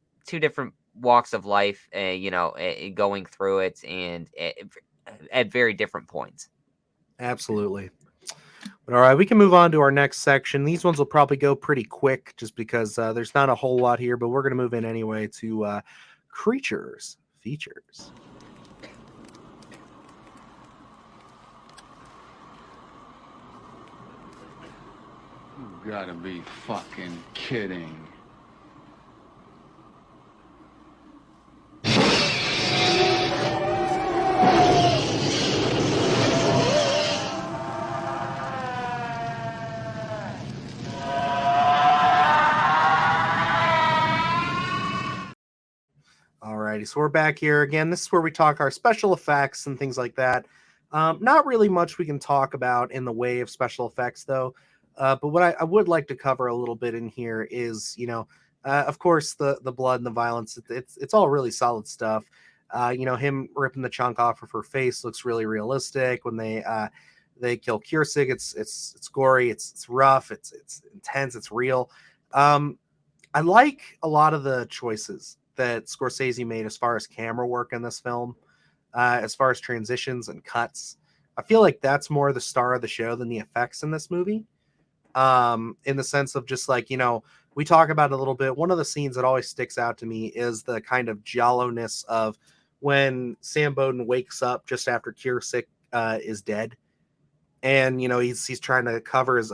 walks of life, going through it, and at very different points. Absolutely. But all right, we can move on to our next section. These ones will probably go pretty quick just because there's not a whole lot here, but we're going to move in anyway to creatures features. You gotta be fucking kidding. Alrighty, so we're back here again. This is where we talk our special effects and things like that. Not really much we can talk about in the way of special effects, though. But what I would like to cover a little bit in here is, of course, the blood and the violence. It's all really solid stuff. Him ripping the chunk off of her face looks really realistic. When they kill Kiersig, it's gory, it's rough, it's intense, it's real. I like a lot of the choices that Scorsese made as far as camera work in this film, as far as transitions and cuts. I feel like that's more the star of the show than the effects in this movie. In the sense of just like, we talk about it a little bit. One of the scenes that always sticks out to me is the kind of giallo-ness of when Sam Bowden wakes up just after Kiersik is dead. And, he's trying to cover his,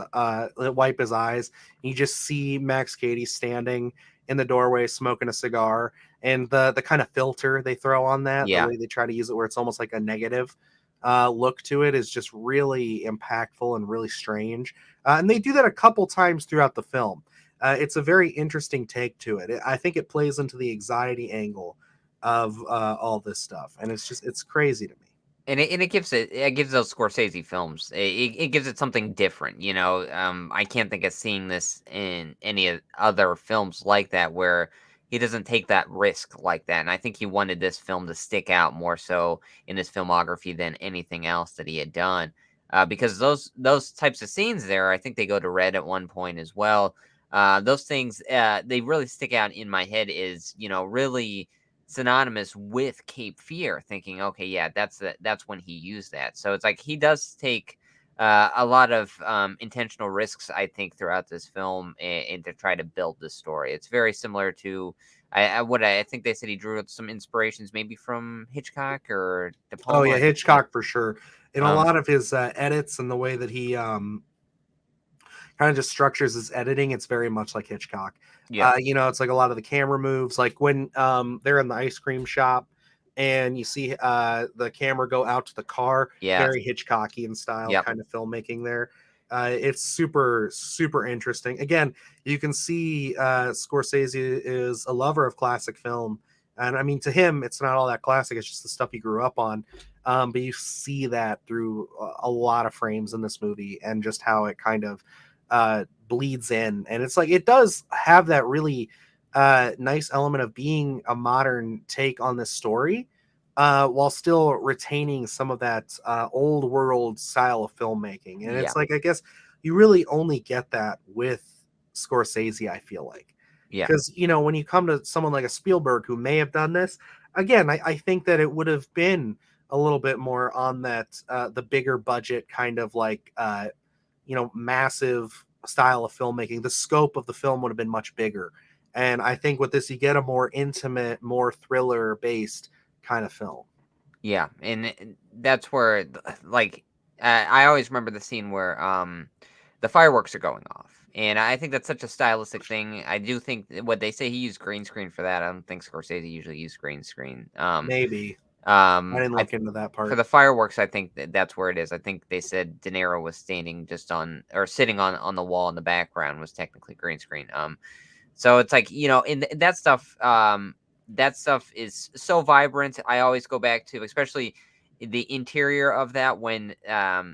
wipe his eyes. You just see Max Cady standing in the doorway smoking a cigar, and the kind of filter they throw on that, the way they try to use it where it's almost like a negative look to it, is just really impactful and really strange. And they do that a couple times throughout the film. It's a very interesting take to it. I think it plays into the anxiety angle of all this stuff, and it's crazy to me. And it gives those Scorsese films, it gives it something different, I can't think of seeing this in any other films like that, where he doesn't take that risk like that. And I think he wanted this film to stick out more so in his filmography than anything else that he had done. Because those types of scenes there, I think they go to red at one point as well. Those things, they really stick out in my head is, really synonymous with Cape Fear, thinking, okay, yeah, that's when he used that. So it's like he does take a lot of intentional risks, I think, throughout this film, and to try to build this story. It's very similar to I think they said he drew some inspirations maybe from Hitchcock or De Palma. Oh yeah, Hitchcock for sure. In a lot of his edits and the way that he kind of just structures his editing, it's very much like Hitchcock. Yeah. It's like a lot of the camera moves, like when they're in the ice cream shop and you see the camera go out to the car, very Hitchcockian style kind of filmmaking there. It's super, super interesting. Again, you can see Scorsese is a lover of classic film. And I mean, to him, it's not all that classic. It's just the stuff he grew up on. But you see that through a lot of frames in this movie, and just how it kind of bleeds in. And it's like, it does have that really nice element of being a modern take on this story, while still retaining some of that old world style of filmmaking. And it's like, I guess you really only get that with Scorsese, I feel like. Because, when you come to someone like a Spielberg who may have done this, again, I think that it would have been a little bit more on that, the bigger budget kind of like, massive style of filmmaking. The scope of the film would have been much bigger. And I think with this, you get a more intimate, more thriller based kind of film. Yeah. And that's where, like, I always remember the scene where the fireworks are going off. And I think that's such a stylistic thing. I do think what they say, he used green screen for that. I don't think Scorsese usually used green screen. Maybe. I didn't look into that For part. the fireworks, I think that's where it is. I think they said De Niro was standing or sitting on the wall in the background was technically green screen. So it's like, in that stuff is so vibrant. I always go back to, especially the interior of that when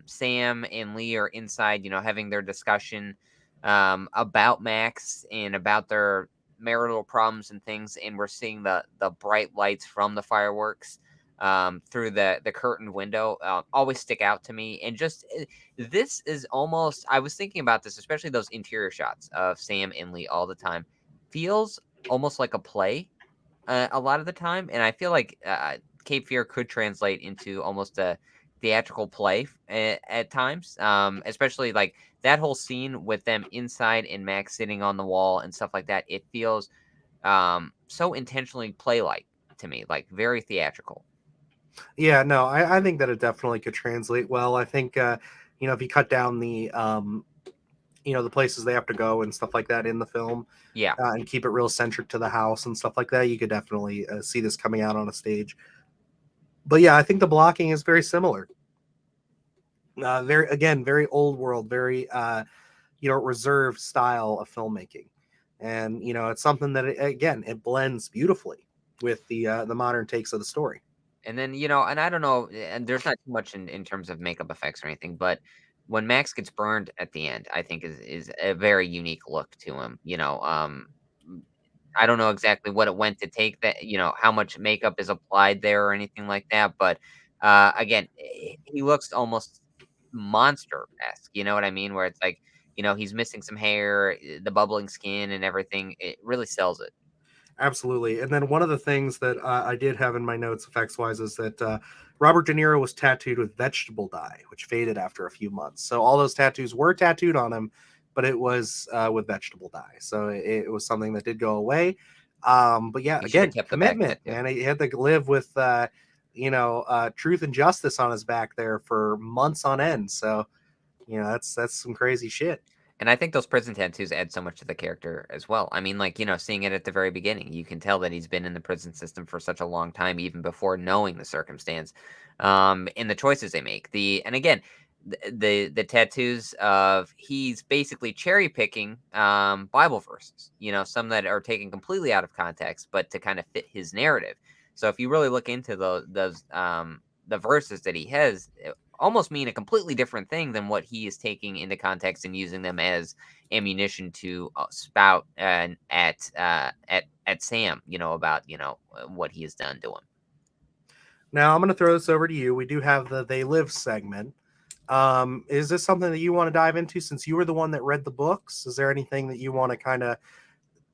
Sam and Lee are inside, having their discussion about Max and about their marital problems and things, and we're seeing the bright lights from the fireworks through the curtained window always stick out to me. And just this is almost, I was thinking about this, especially those interior shots of Sam and Lee all the time, feels almost like a play a lot of the time. And I feel like Cape Fear could translate into almost a theatrical play at times, especially like that whole scene with them inside and Max sitting on the wall and stuff like that. It feels so intentionally play-like to me, like very theatrical. Yeah, no, I think that it definitely could translate well. I think, if you cut down the places they have to go and stuff like that in the film, Yeah. and keep it real centric to the house and stuff like that, you could definitely see this coming out on a stage. But yeah, I think the blocking is very similar. Very old world, very reserved style of filmmaking, and it's something that it blends beautifully with the modern takes of the story. And then, and I don't know, and there's not too much in terms of makeup effects or anything, but when Max gets burned at the end, I think is a very unique look to him. I don't know exactly what it went to take that, how much makeup is applied there or anything like that, but again, he looks almost monster-esque, you know what I mean? Where it's like, he's missing some hair, the bubbling skin and everything. It really sells it. Absolutely. And then one of the things that I did have in my notes effects wise is that Robert De Niro was tattooed with vegetable dye, which faded after a few months. So all those tattoos were tattooed on him, but it was with vegetable dye. So it was something that did go away. But yeah, He should have again, kept the back commitment, tattoo. man. He had to live with, truth and justice on his back there for months on end. So, that's some crazy shit. And I think those prison tattoos add so much to the character as well. I mean, like, seeing it at the very beginning, you can tell that he's been in the prison system for such a long time, even before knowing the circumstance, and the choices they make. And again, the tattoos of he's basically cherry picking Bible verses, some that are taken completely out of context, but to kind of fit his narrative. So if you really look into those the verses that he has, almost mean a completely different thing than what he is taking into context and using them as ammunition to spout at Sam, about what he has done to him. Now I'm going to throw this over to you. We do have the They Live segment. Is this something that you want to dive into since you were the one that read the books? Is there anything that you want to kind of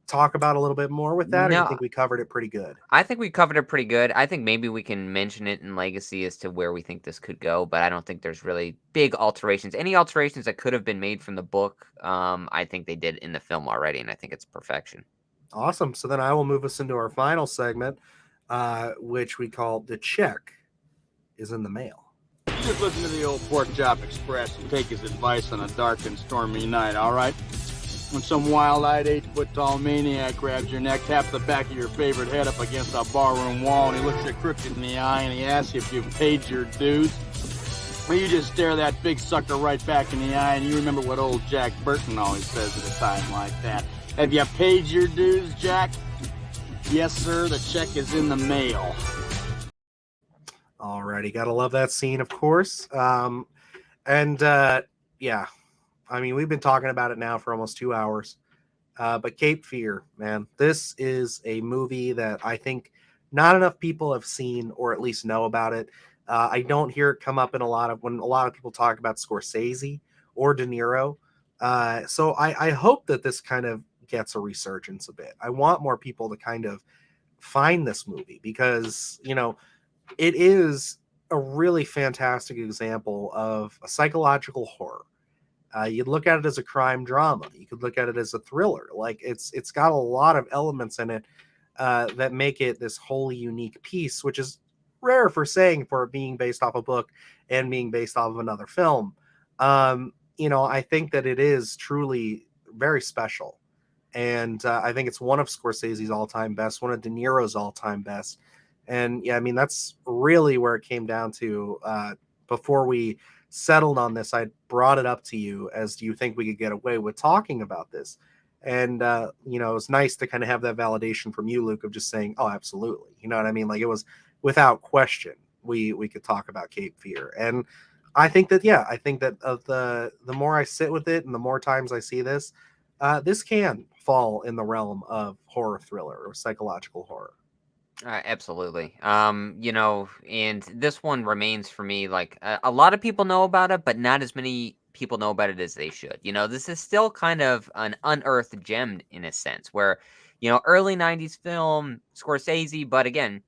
talk about a little bit more with that, or do you think we covered it pretty good? I think we covered it pretty good. I think maybe we can mention it in Legacy as to where we think this could go, but I don't think there's really big alterations. Any alterations that could have been made from the book, I think they did in the film already, and I think it's perfection. Awesome. So then I will move us into our final segment, which we call The Check is in the Mail. You just listen to the old Pork Chop Express and take his advice on a dark and stormy night, all right? When some wild-eyed 8-foot-tall maniac grabs your neck, taps the back of your favorite head up against a barroom wall, and he looks you crooked in the eye, and he asks you if you've paid your dues, well, you just stare that big sucker right back in the eye, and you remember what old Jack Burton always says at a time like that. Have you paid your dues, Jack? Yes, sir, the check is in the mail. Alrighty, gotta love that scene, of course. Yeah. I mean, we've been talking about it now for almost 2 hours. But Cape Fear, man, this is a movie that I think not enough people have seen or at least know about it. I don't hear it come up in when a lot of people talk about Scorsese or De Niro. So I hope that this kind of gets a resurgence a bit. I want more people to kind of find this movie because, it is a really fantastic example of a psychological horror. You'd look at it as a crime drama. You could look at it as a thriller. Like it's got a lot of elements in it that make it this wholly unique piece, which is rare for it being based off a book and being based off of another film. I think that it is truly very special. And I think it's one of Scorsese's all-time best, one of De Niro's all-time best. And yeah, I mean, that's really where it came down to. Before we settled on this, I brought it up to you as, do you think we could get away with talking about this? And you know, it was nice to kind of have that validation from you, Luke, of just saying, oh, absolutely. You know what I mean? Like, it was without question we could talk about Cape Fear. And I think that, yeah, I think that of the more I sit with it and the more times I see this, this can fall in the realm of horror thriller or psychological horror. Absolutely. You know, and this one remains for me like a lot of people know about it, but not as many people know about it as they should. You know, this is still kind of an unearthed gem in a sense, where, you know, early 90s film, Scorsese, but again,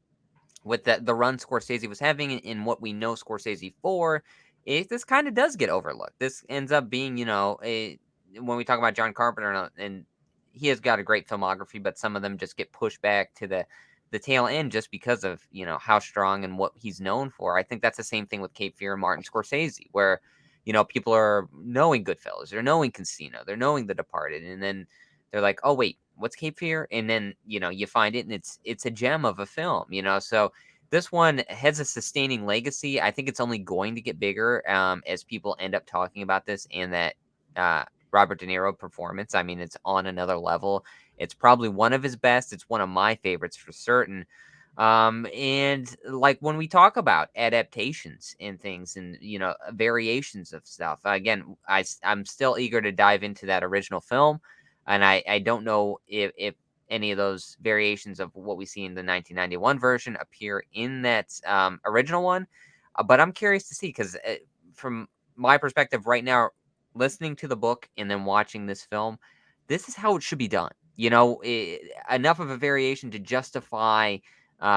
with the run Scorsese was having in what we know Scorsese for, this kind of does get overlooked. This ends up being, you know, when we talk about John Carpenter, and he has got a great filmography, but some of them just get pushed back to the tail end just because of, you know, how strong and what he's known for. I think that's the same thing with Cape Fear and Martin Scorsese, where, you know, people are knowing Goodfellas, they're knowing Casino, they're knowing The Departed, and then they're like, oh wait, what's Cape Fear? And then, you know, you find it and it's a gem of a film, you know. So this one has a sustaining legacy. I think it's only going to get bigger as people end up talking about this, and that Robert De Niro performance. I mean, it's on another level. It's probably one of his best. It's one of my favorites for certain. And like when we talk about adaptations and things and, you know, variations of stuff, again, I'm still eager to dive into that original film. And I don't know if any of those variations of what we see in the 1991 version appear in that original one. But I'm curious to see, because from my perspective right now, listening to the book and then watching this film, this is how it should be done. You know, enough of a variation to justify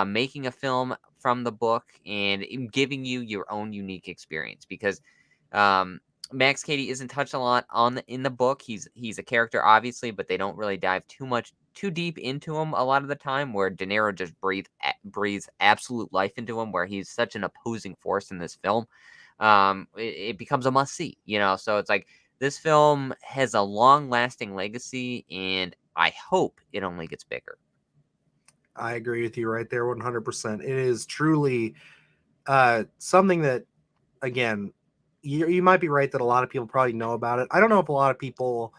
making a film from the book and giving you your own unique experience. Because Max Cady isn't touched a lot in the book. He's a character, obviously, but they don't really dive too deep into him a lot of the time. Where De Niro just breathes absolute life into him, where he's such an opposing force in this film. It becomes a must see, you know. So it's like this film has a long lasting legacy, and I hope it only gets bigger. I agree with you right there, 100%. It is truly something that, again, you might be right that a lot of people probably know about it. I don't know if a lot of people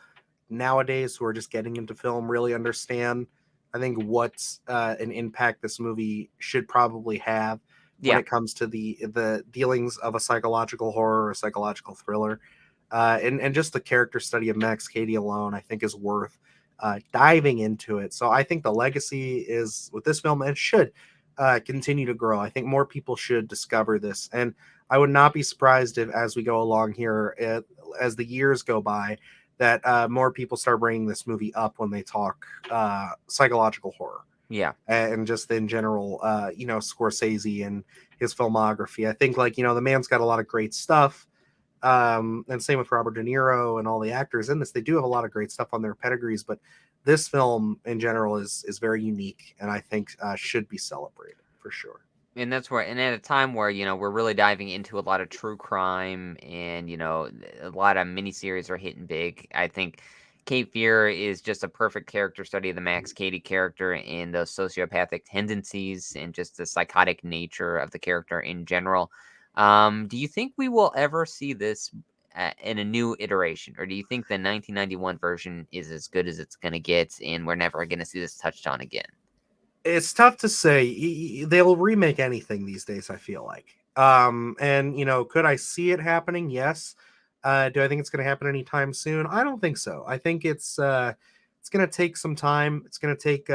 nowadays who are just getting into film really understand, I think, what an impact this movie should probably have when Yeah. it comes to the dealings of a psychological horror or a psychological thriller. And just the character study of Max Cady alone, I think, is worth diving into it. So I think the legacy is with this film and should continue to grow. I think more people should discover this. And I would not be surprised if, as we go along here, as the years go by, that more people start bringing this movie up when they talk psychological horror. Yeah. And just in general, you know, Scorsese and his filmography. I think, like, you know, the man's got a lot of great stuff. And same with Robert De Niro and all the actors in this. They do have a lot of great stuff on their pedigrees, but this film in general is very unique, and I think should be celebrated for sure. And that's where, and at a time where, you know, we're really diving into a lot of true crime, and, you know, a lot of miniseries are hitting big. I think Cape Fear is just a perfect character study of the Max Cady character and those sociopathic tendencies and just the psychotic nature of the character in general. Do you think we will ever see this in a new iteration, or do you think the 1991 version is as good as it's going to get, and we're never going to see this touched on again? It's tough to say. They'll remake anything these days, I feel like. And you know, could I see it happening? Yes. Do I think it's going to happen anytime soon? I don't think so. I think it's going to take some time. It's going to take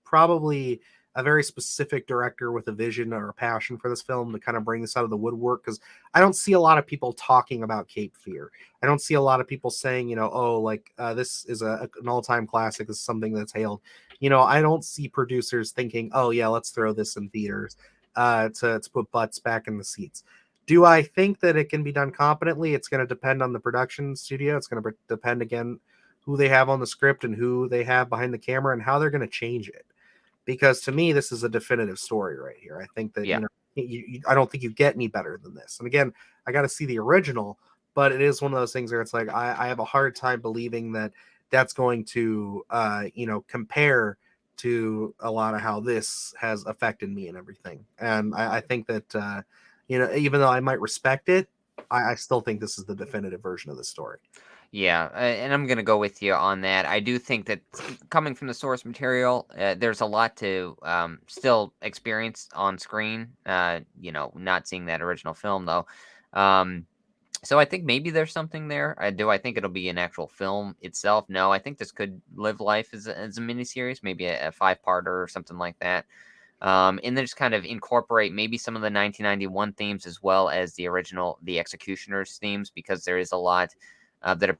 probably a very specific director with a vision or a passion for this film to kind of bring this out of the woodwork, because I don't see a lot of people talking about Cape Fear. I don't see a lot of people saying, you know, oh, like this is an all-time classic. This is something that's hailed. You know, I don't see producers thinking, oh yeah, let's throw this in theaters to put butts back in the seats. Do I think that it can be done competently? It's going to depend on the production studio. It's going to depend, again, who they have on the script and who they have behind the camera and how they're going to change it. Because to me, this is a definitive story right here. I think that, Yeah. you know, I don't think you get any better than this. And again, I got to see the original, but it is one of those things where it's like, I have a hard time believing that that's going to, you know, compare to a lot of how this has affected me and everything. And I think that, even though I might respect it, I still think this is the definitive version of the story. Yeah, and I'm gonna go with you on that. I do think that coming from the source material, there's a lot to still experience on screen. Not seeing that original film though. Um, so I think maybe there's something there. Do I think it'll be an actual film itself? No, I think this could live life as a miniseries, maybe a 5-parter or something like that. And then just kind of incorporate maybe some of the 1991 themes as well as the Executioners themes, because there is a lot that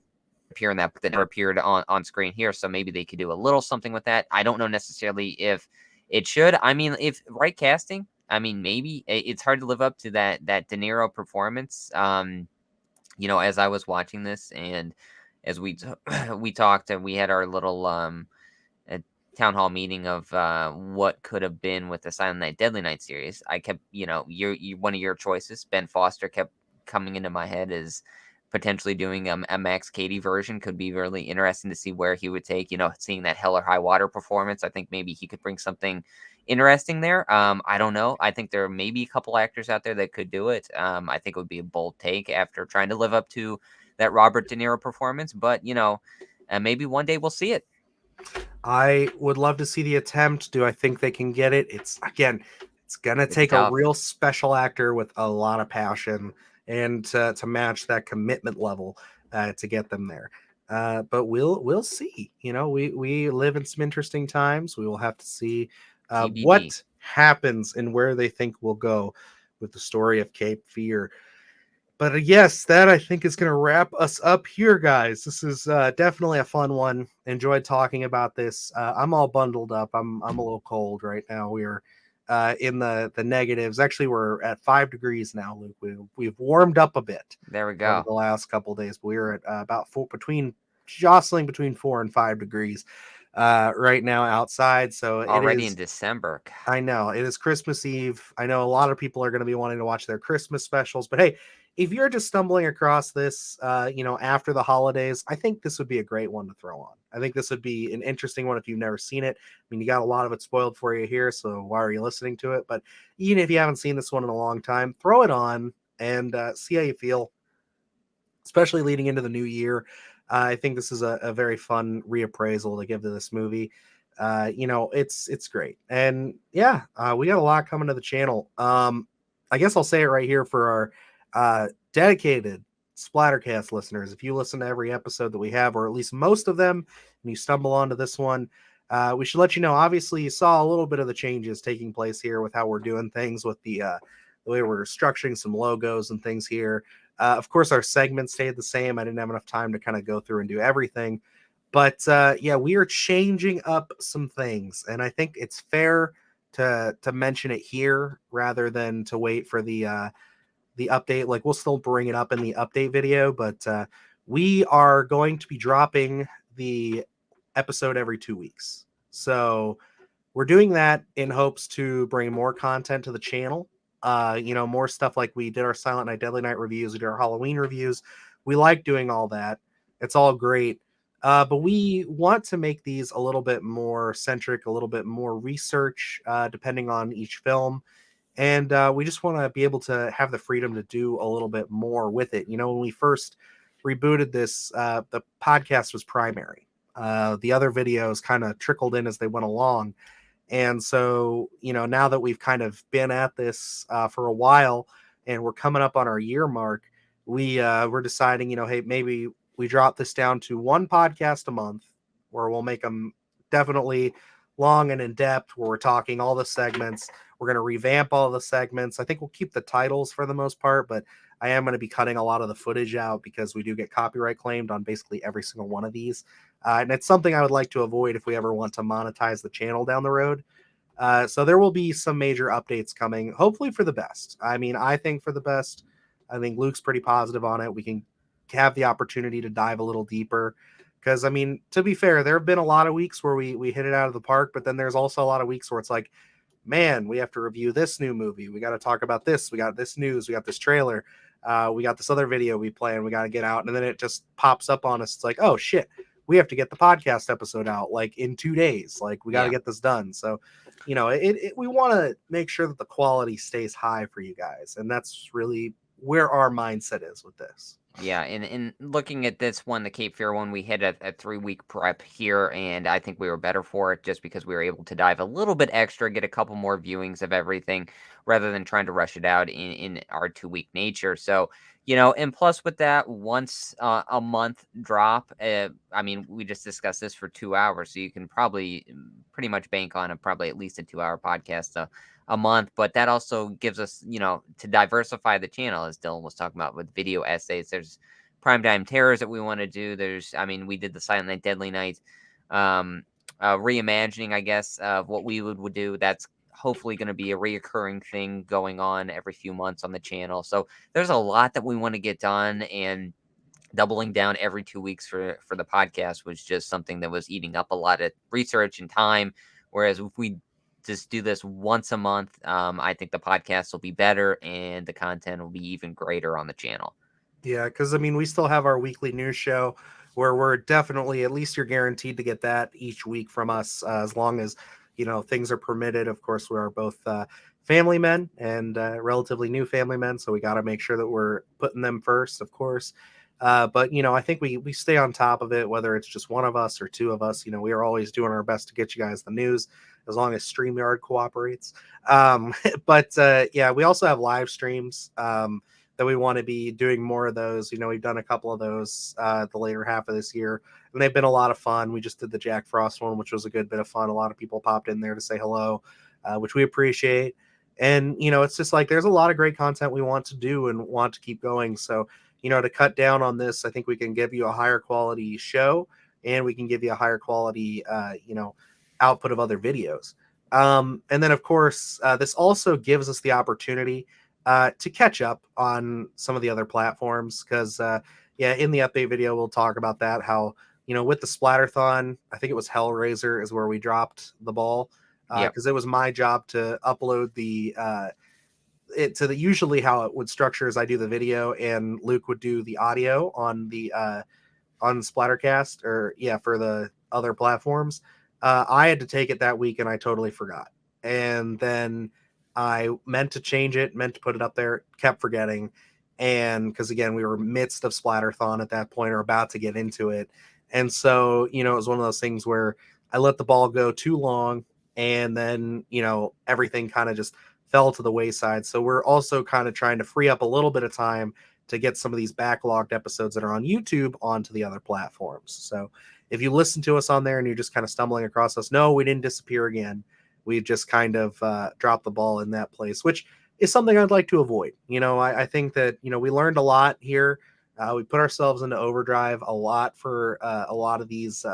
appear in that book that never appeared on screen here. So maybe they could do a little something with that. I don't know necessarily if it should. I mean, if right casting, I mean, maybe it's hard to live up to that De Niro performance. As I was watching this and as we talked and we had our little a town hall meeting of what could have been with the Silent Night, Deadly Night series. I kept, one of your choices, Ben Foster, kept coming into my head as potentially doing a Max Cady version. Could be really interesting to see where he would take, seeing that Hell or High Water performance. I think maybe he could bring something interesting there. I don't know. I think there may be a couple actors out there that could do it. I think it would be a bold take after trying to live up to that Robert De Niro performance, but maybe one day we'll see it. I would love to see the attempt. Do I think they can get it? It's gonna take a tough. real special actor with a lot of passion and to match that commitment level to get them there. But we'll see. We live in some interesting times. We will have to see TBD. what happens and where they think we'll go with the story of Cape Fear. But yes, that I think is going to wrap us up here, guys. This is definitely a fun one. Enjoyed talking about this. I'm all bundled up. I'm a little cold right now. We're in the negatives. Actually, we're at 5 degrees now, Luke. We've warmed up a bit. There we Over go. the last couple of days, but we were at about jostling between 4 and 5 degrees right now outside. So Already it is in December. I know it is Christmas Eve. I know a lot of people are going to be wanting to watch their Christmas specials, but hey, if you're just stumbling across this, after the holidays, I think this would be a great one to throw on. I think this would be an interesting one if you've never seen it. I mean, you got a lot of it spoiled for you here, so why are you listening to it? But even if you haven't seen this one in a long time, throw it on and see how you feel, especially leading into the new year. I think this is a very fun reappraisal to give to this movie. It's great. And yeah, we got a lot coming to the channel. I guess I'll say it right here for our dedicated SplatterCast listeners. If you listen to every episode that we have, or at least most of them, and you stumble onto this one, we should let you know, obviously you saw a little bit of the changes taking place here with how we're doing things with the way we're structuring some logos and things here. Of course, our segments stayed the same. I didn't have enough time to kind of go through and do everything. But we are changing up some things, and I think it's fair to mention it here rather than to wait for the update. Like, we'll still bring it up in the update video, but we are going to be dropping the episode every 2 weeks. So we're doing that in hopes to bring more content to the channel. More stuff like we did our Silent Night, Deadly Night reviews, we did our Halloween reviews. We like doing all that. It's all great. But we want to make these a little bit more centric, a little bit more research, depending on each film. And we just want to be able to have the freedom to do a little bit more with it. When we first rebooted this, the podcast was primary. The other videos kind of trickled in as they went along. And so, now that we've kind of been at this for a while and we're coming up on our year mark, we're deciding, hey, maybe we drop this down to one podcast a month where we'll make them definitely long and in depth, where we're talking all the segments. We're going to revamp all the segments. I think we'll keep the titles for the most part, but I am going to be cutting a lot of the footage out because we do get copyright claimed on basically every single one of these. And it's something I would like to avoid if we ever want to monetize the channel down the road. So there will be some major updates coming, hopefully for the best. I mean, I think for the best. I think Luke's pretty positive on it. We can have the opportunity to dive a little deeper. Because, I mean, to be fair, there have been a lot of weeks where we hit it out of the park, but then there's also a lot of weeks where it's like, man, we have to review this new movie. We got to talk about this. We got this news. We got this trailer. We got this other video we play and we got to get out. And then it just pops up on us. It's like, oh, shit, we have to get the podcast episode out like in 2 days. Like we got to Yeah. get this done. So, we want to make sure that the quality stays high for you guys. And that's really where our mindset is with this. Yeah, and looking at this one, the Cape Fear one, we hit a 3-week prep here, and I think we were better for it just because we were able to dive a little bit extra, get a couple more viewings of everything, rather than trying to rush it out in our 2-week nature. So, and plus with that once a month drop, I mean, we just discussed this for 2 hours, so you can probably pretty much bank on probably at least a 2-hour podcast a month, but that also gives us, to diversify the channel, as Dylan was talking about with video essays. There's primetime terrors that we want to do. We did the Silent Night, Deadly Night, reimagining, I guess, of what we would do. That's hopefully going to be a reoccurring thing going on every few months on the channel. So there's a lot that we want to get done, and doubling down every 2 weeks for the podcast was just something that was eating up a lot of research and time. Whereas if we just do this once a month, I think the podcast will be better and the content will be even greater on the channel. Yeah, because we still have our weekly news show where we're definitely, at least you're guaranteed to get that each week from us, as long as things are permitted. Of course, we are both family men and relatively new family men, so we got to make sure that we're putting them first, of course. But I think we stay on top of it, whether it's just one of us or two of us. We are always doing our best to get you guys the news, as long as StreamYard cooperates. But we also have live streams that we want to be doing more of those. We've done a couple of those the later half of this year, and they've been a lot of fun. We just did the Jack Frost one, which was a good bit of fun. A lot of people popped in there to say hello, which we appreciate. And, it's just like there's a lot of great content we want to do and want to keep going. So, to cut down on this, I think we can give you a higher quality show, and we can give you a higher quality, output of other videos. And then, of course, this also gives us the opportunity to catch up on some of the other platforms. Because, in the update video, we'll talk about that, how, with the Splatterthon, I think it was Hellraiser is where we dropped the ball. Because it was my job to upload usually how it would structure is I do the video and Luke would do the audio on the on SplatterCast, or for the other platforms. I had to take it that week and I totally forgot. And then I meant to change it, meant to put it up there, kept forgetting. And because again, we were midst of Splatterthon at that point, or about to get into it. And so, it was one of those things where I let the ball go too long, and then, everything kind of just fell to the wayside. So we're also kind of trying to free up a little bit of time to get some of these backlogged episodes that are on YouTube onto the other platforms. So if you listen to us on there and you're just kind of stumbling across us, no, we didn't disappear again. We just kind of dropped the ball in that place, which is something I'd like to avoid. I think that, we learned a lot here. We put ourselves into overdrive a lot for a lot of these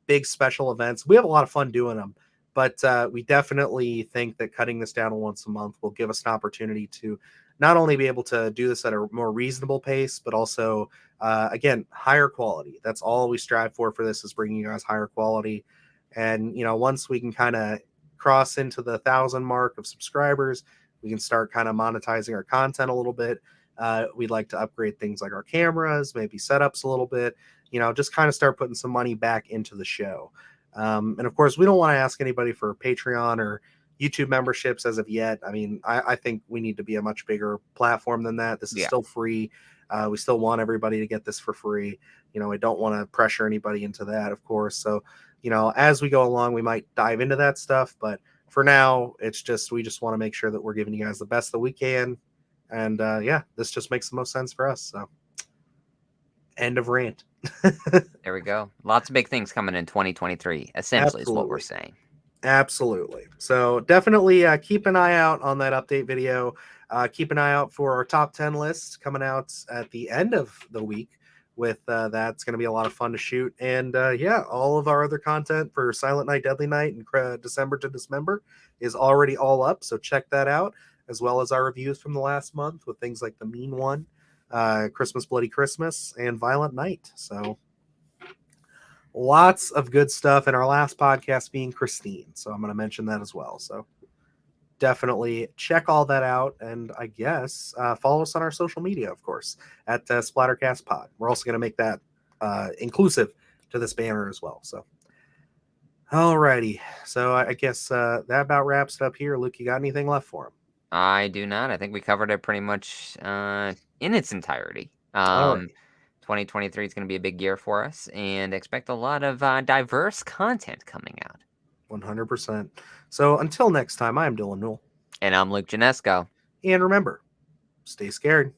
big special events. We have a lot of fun doing them. But we definitely think that cutting this down to once a month will give us an opportunity to not only be able to do this at a more reasonable pace, but also, again, higher quality. That's all we strive for this, is bringing you guys higher quality. And, once we can kind of cross into the 1,000 mark of subscribers, we can start kind of monetizing our content a little bit. We'd like to upgrade things like our cameras, maybe setups a little bit, just kind of start putting some money back into the show. And of course, we don't want to ask anybody for Patreon or YouTube memberships as of yet. I think we need to be a much bigger platform than that. This is still free. We still want everybody to get this for free. I don't want to pressure anybody into that, of course. So, as we go along, we might dive into that stuff. But for now, we just want to make sure that we're giving you guys the best that we can. And this just makes the most sense for us. So, end of rant. There we go. Lots of big things coming in 2023, essentially, is what we're saying. Absolutely. So definitely keep an eye out on that update video. Keep an eye out for our top 10 list coming out at the end of the week. With that's going to be a lot of fun to shoot. And all of our other content for Silent Night, Deadly Night, and December to Dismember is already all up. So check that out, as well as our reviews from the last month with things like The Mean One, Christmas Bloody Christmas, and Violent Night. So lots of good stuff, and our last podcast being Christine, so I'm going to mention that as well. So definitely check all that out, and I guess follow us on our social media, of course, at SplatterCast Pod. We're also going to make that inclusive to this banner as well. So, alrighty. So I guess that about wraps it up here. Luke, you got anything left for him? I do not. I think we covered it pretty much in its entirety. Alrighty. 2023 is going to be a big year for us, and expect a lot of diverse content coming out. 100%. So until next time, I'm Dylan Newell. And I'm Luke Janesco. And remember, stay scared.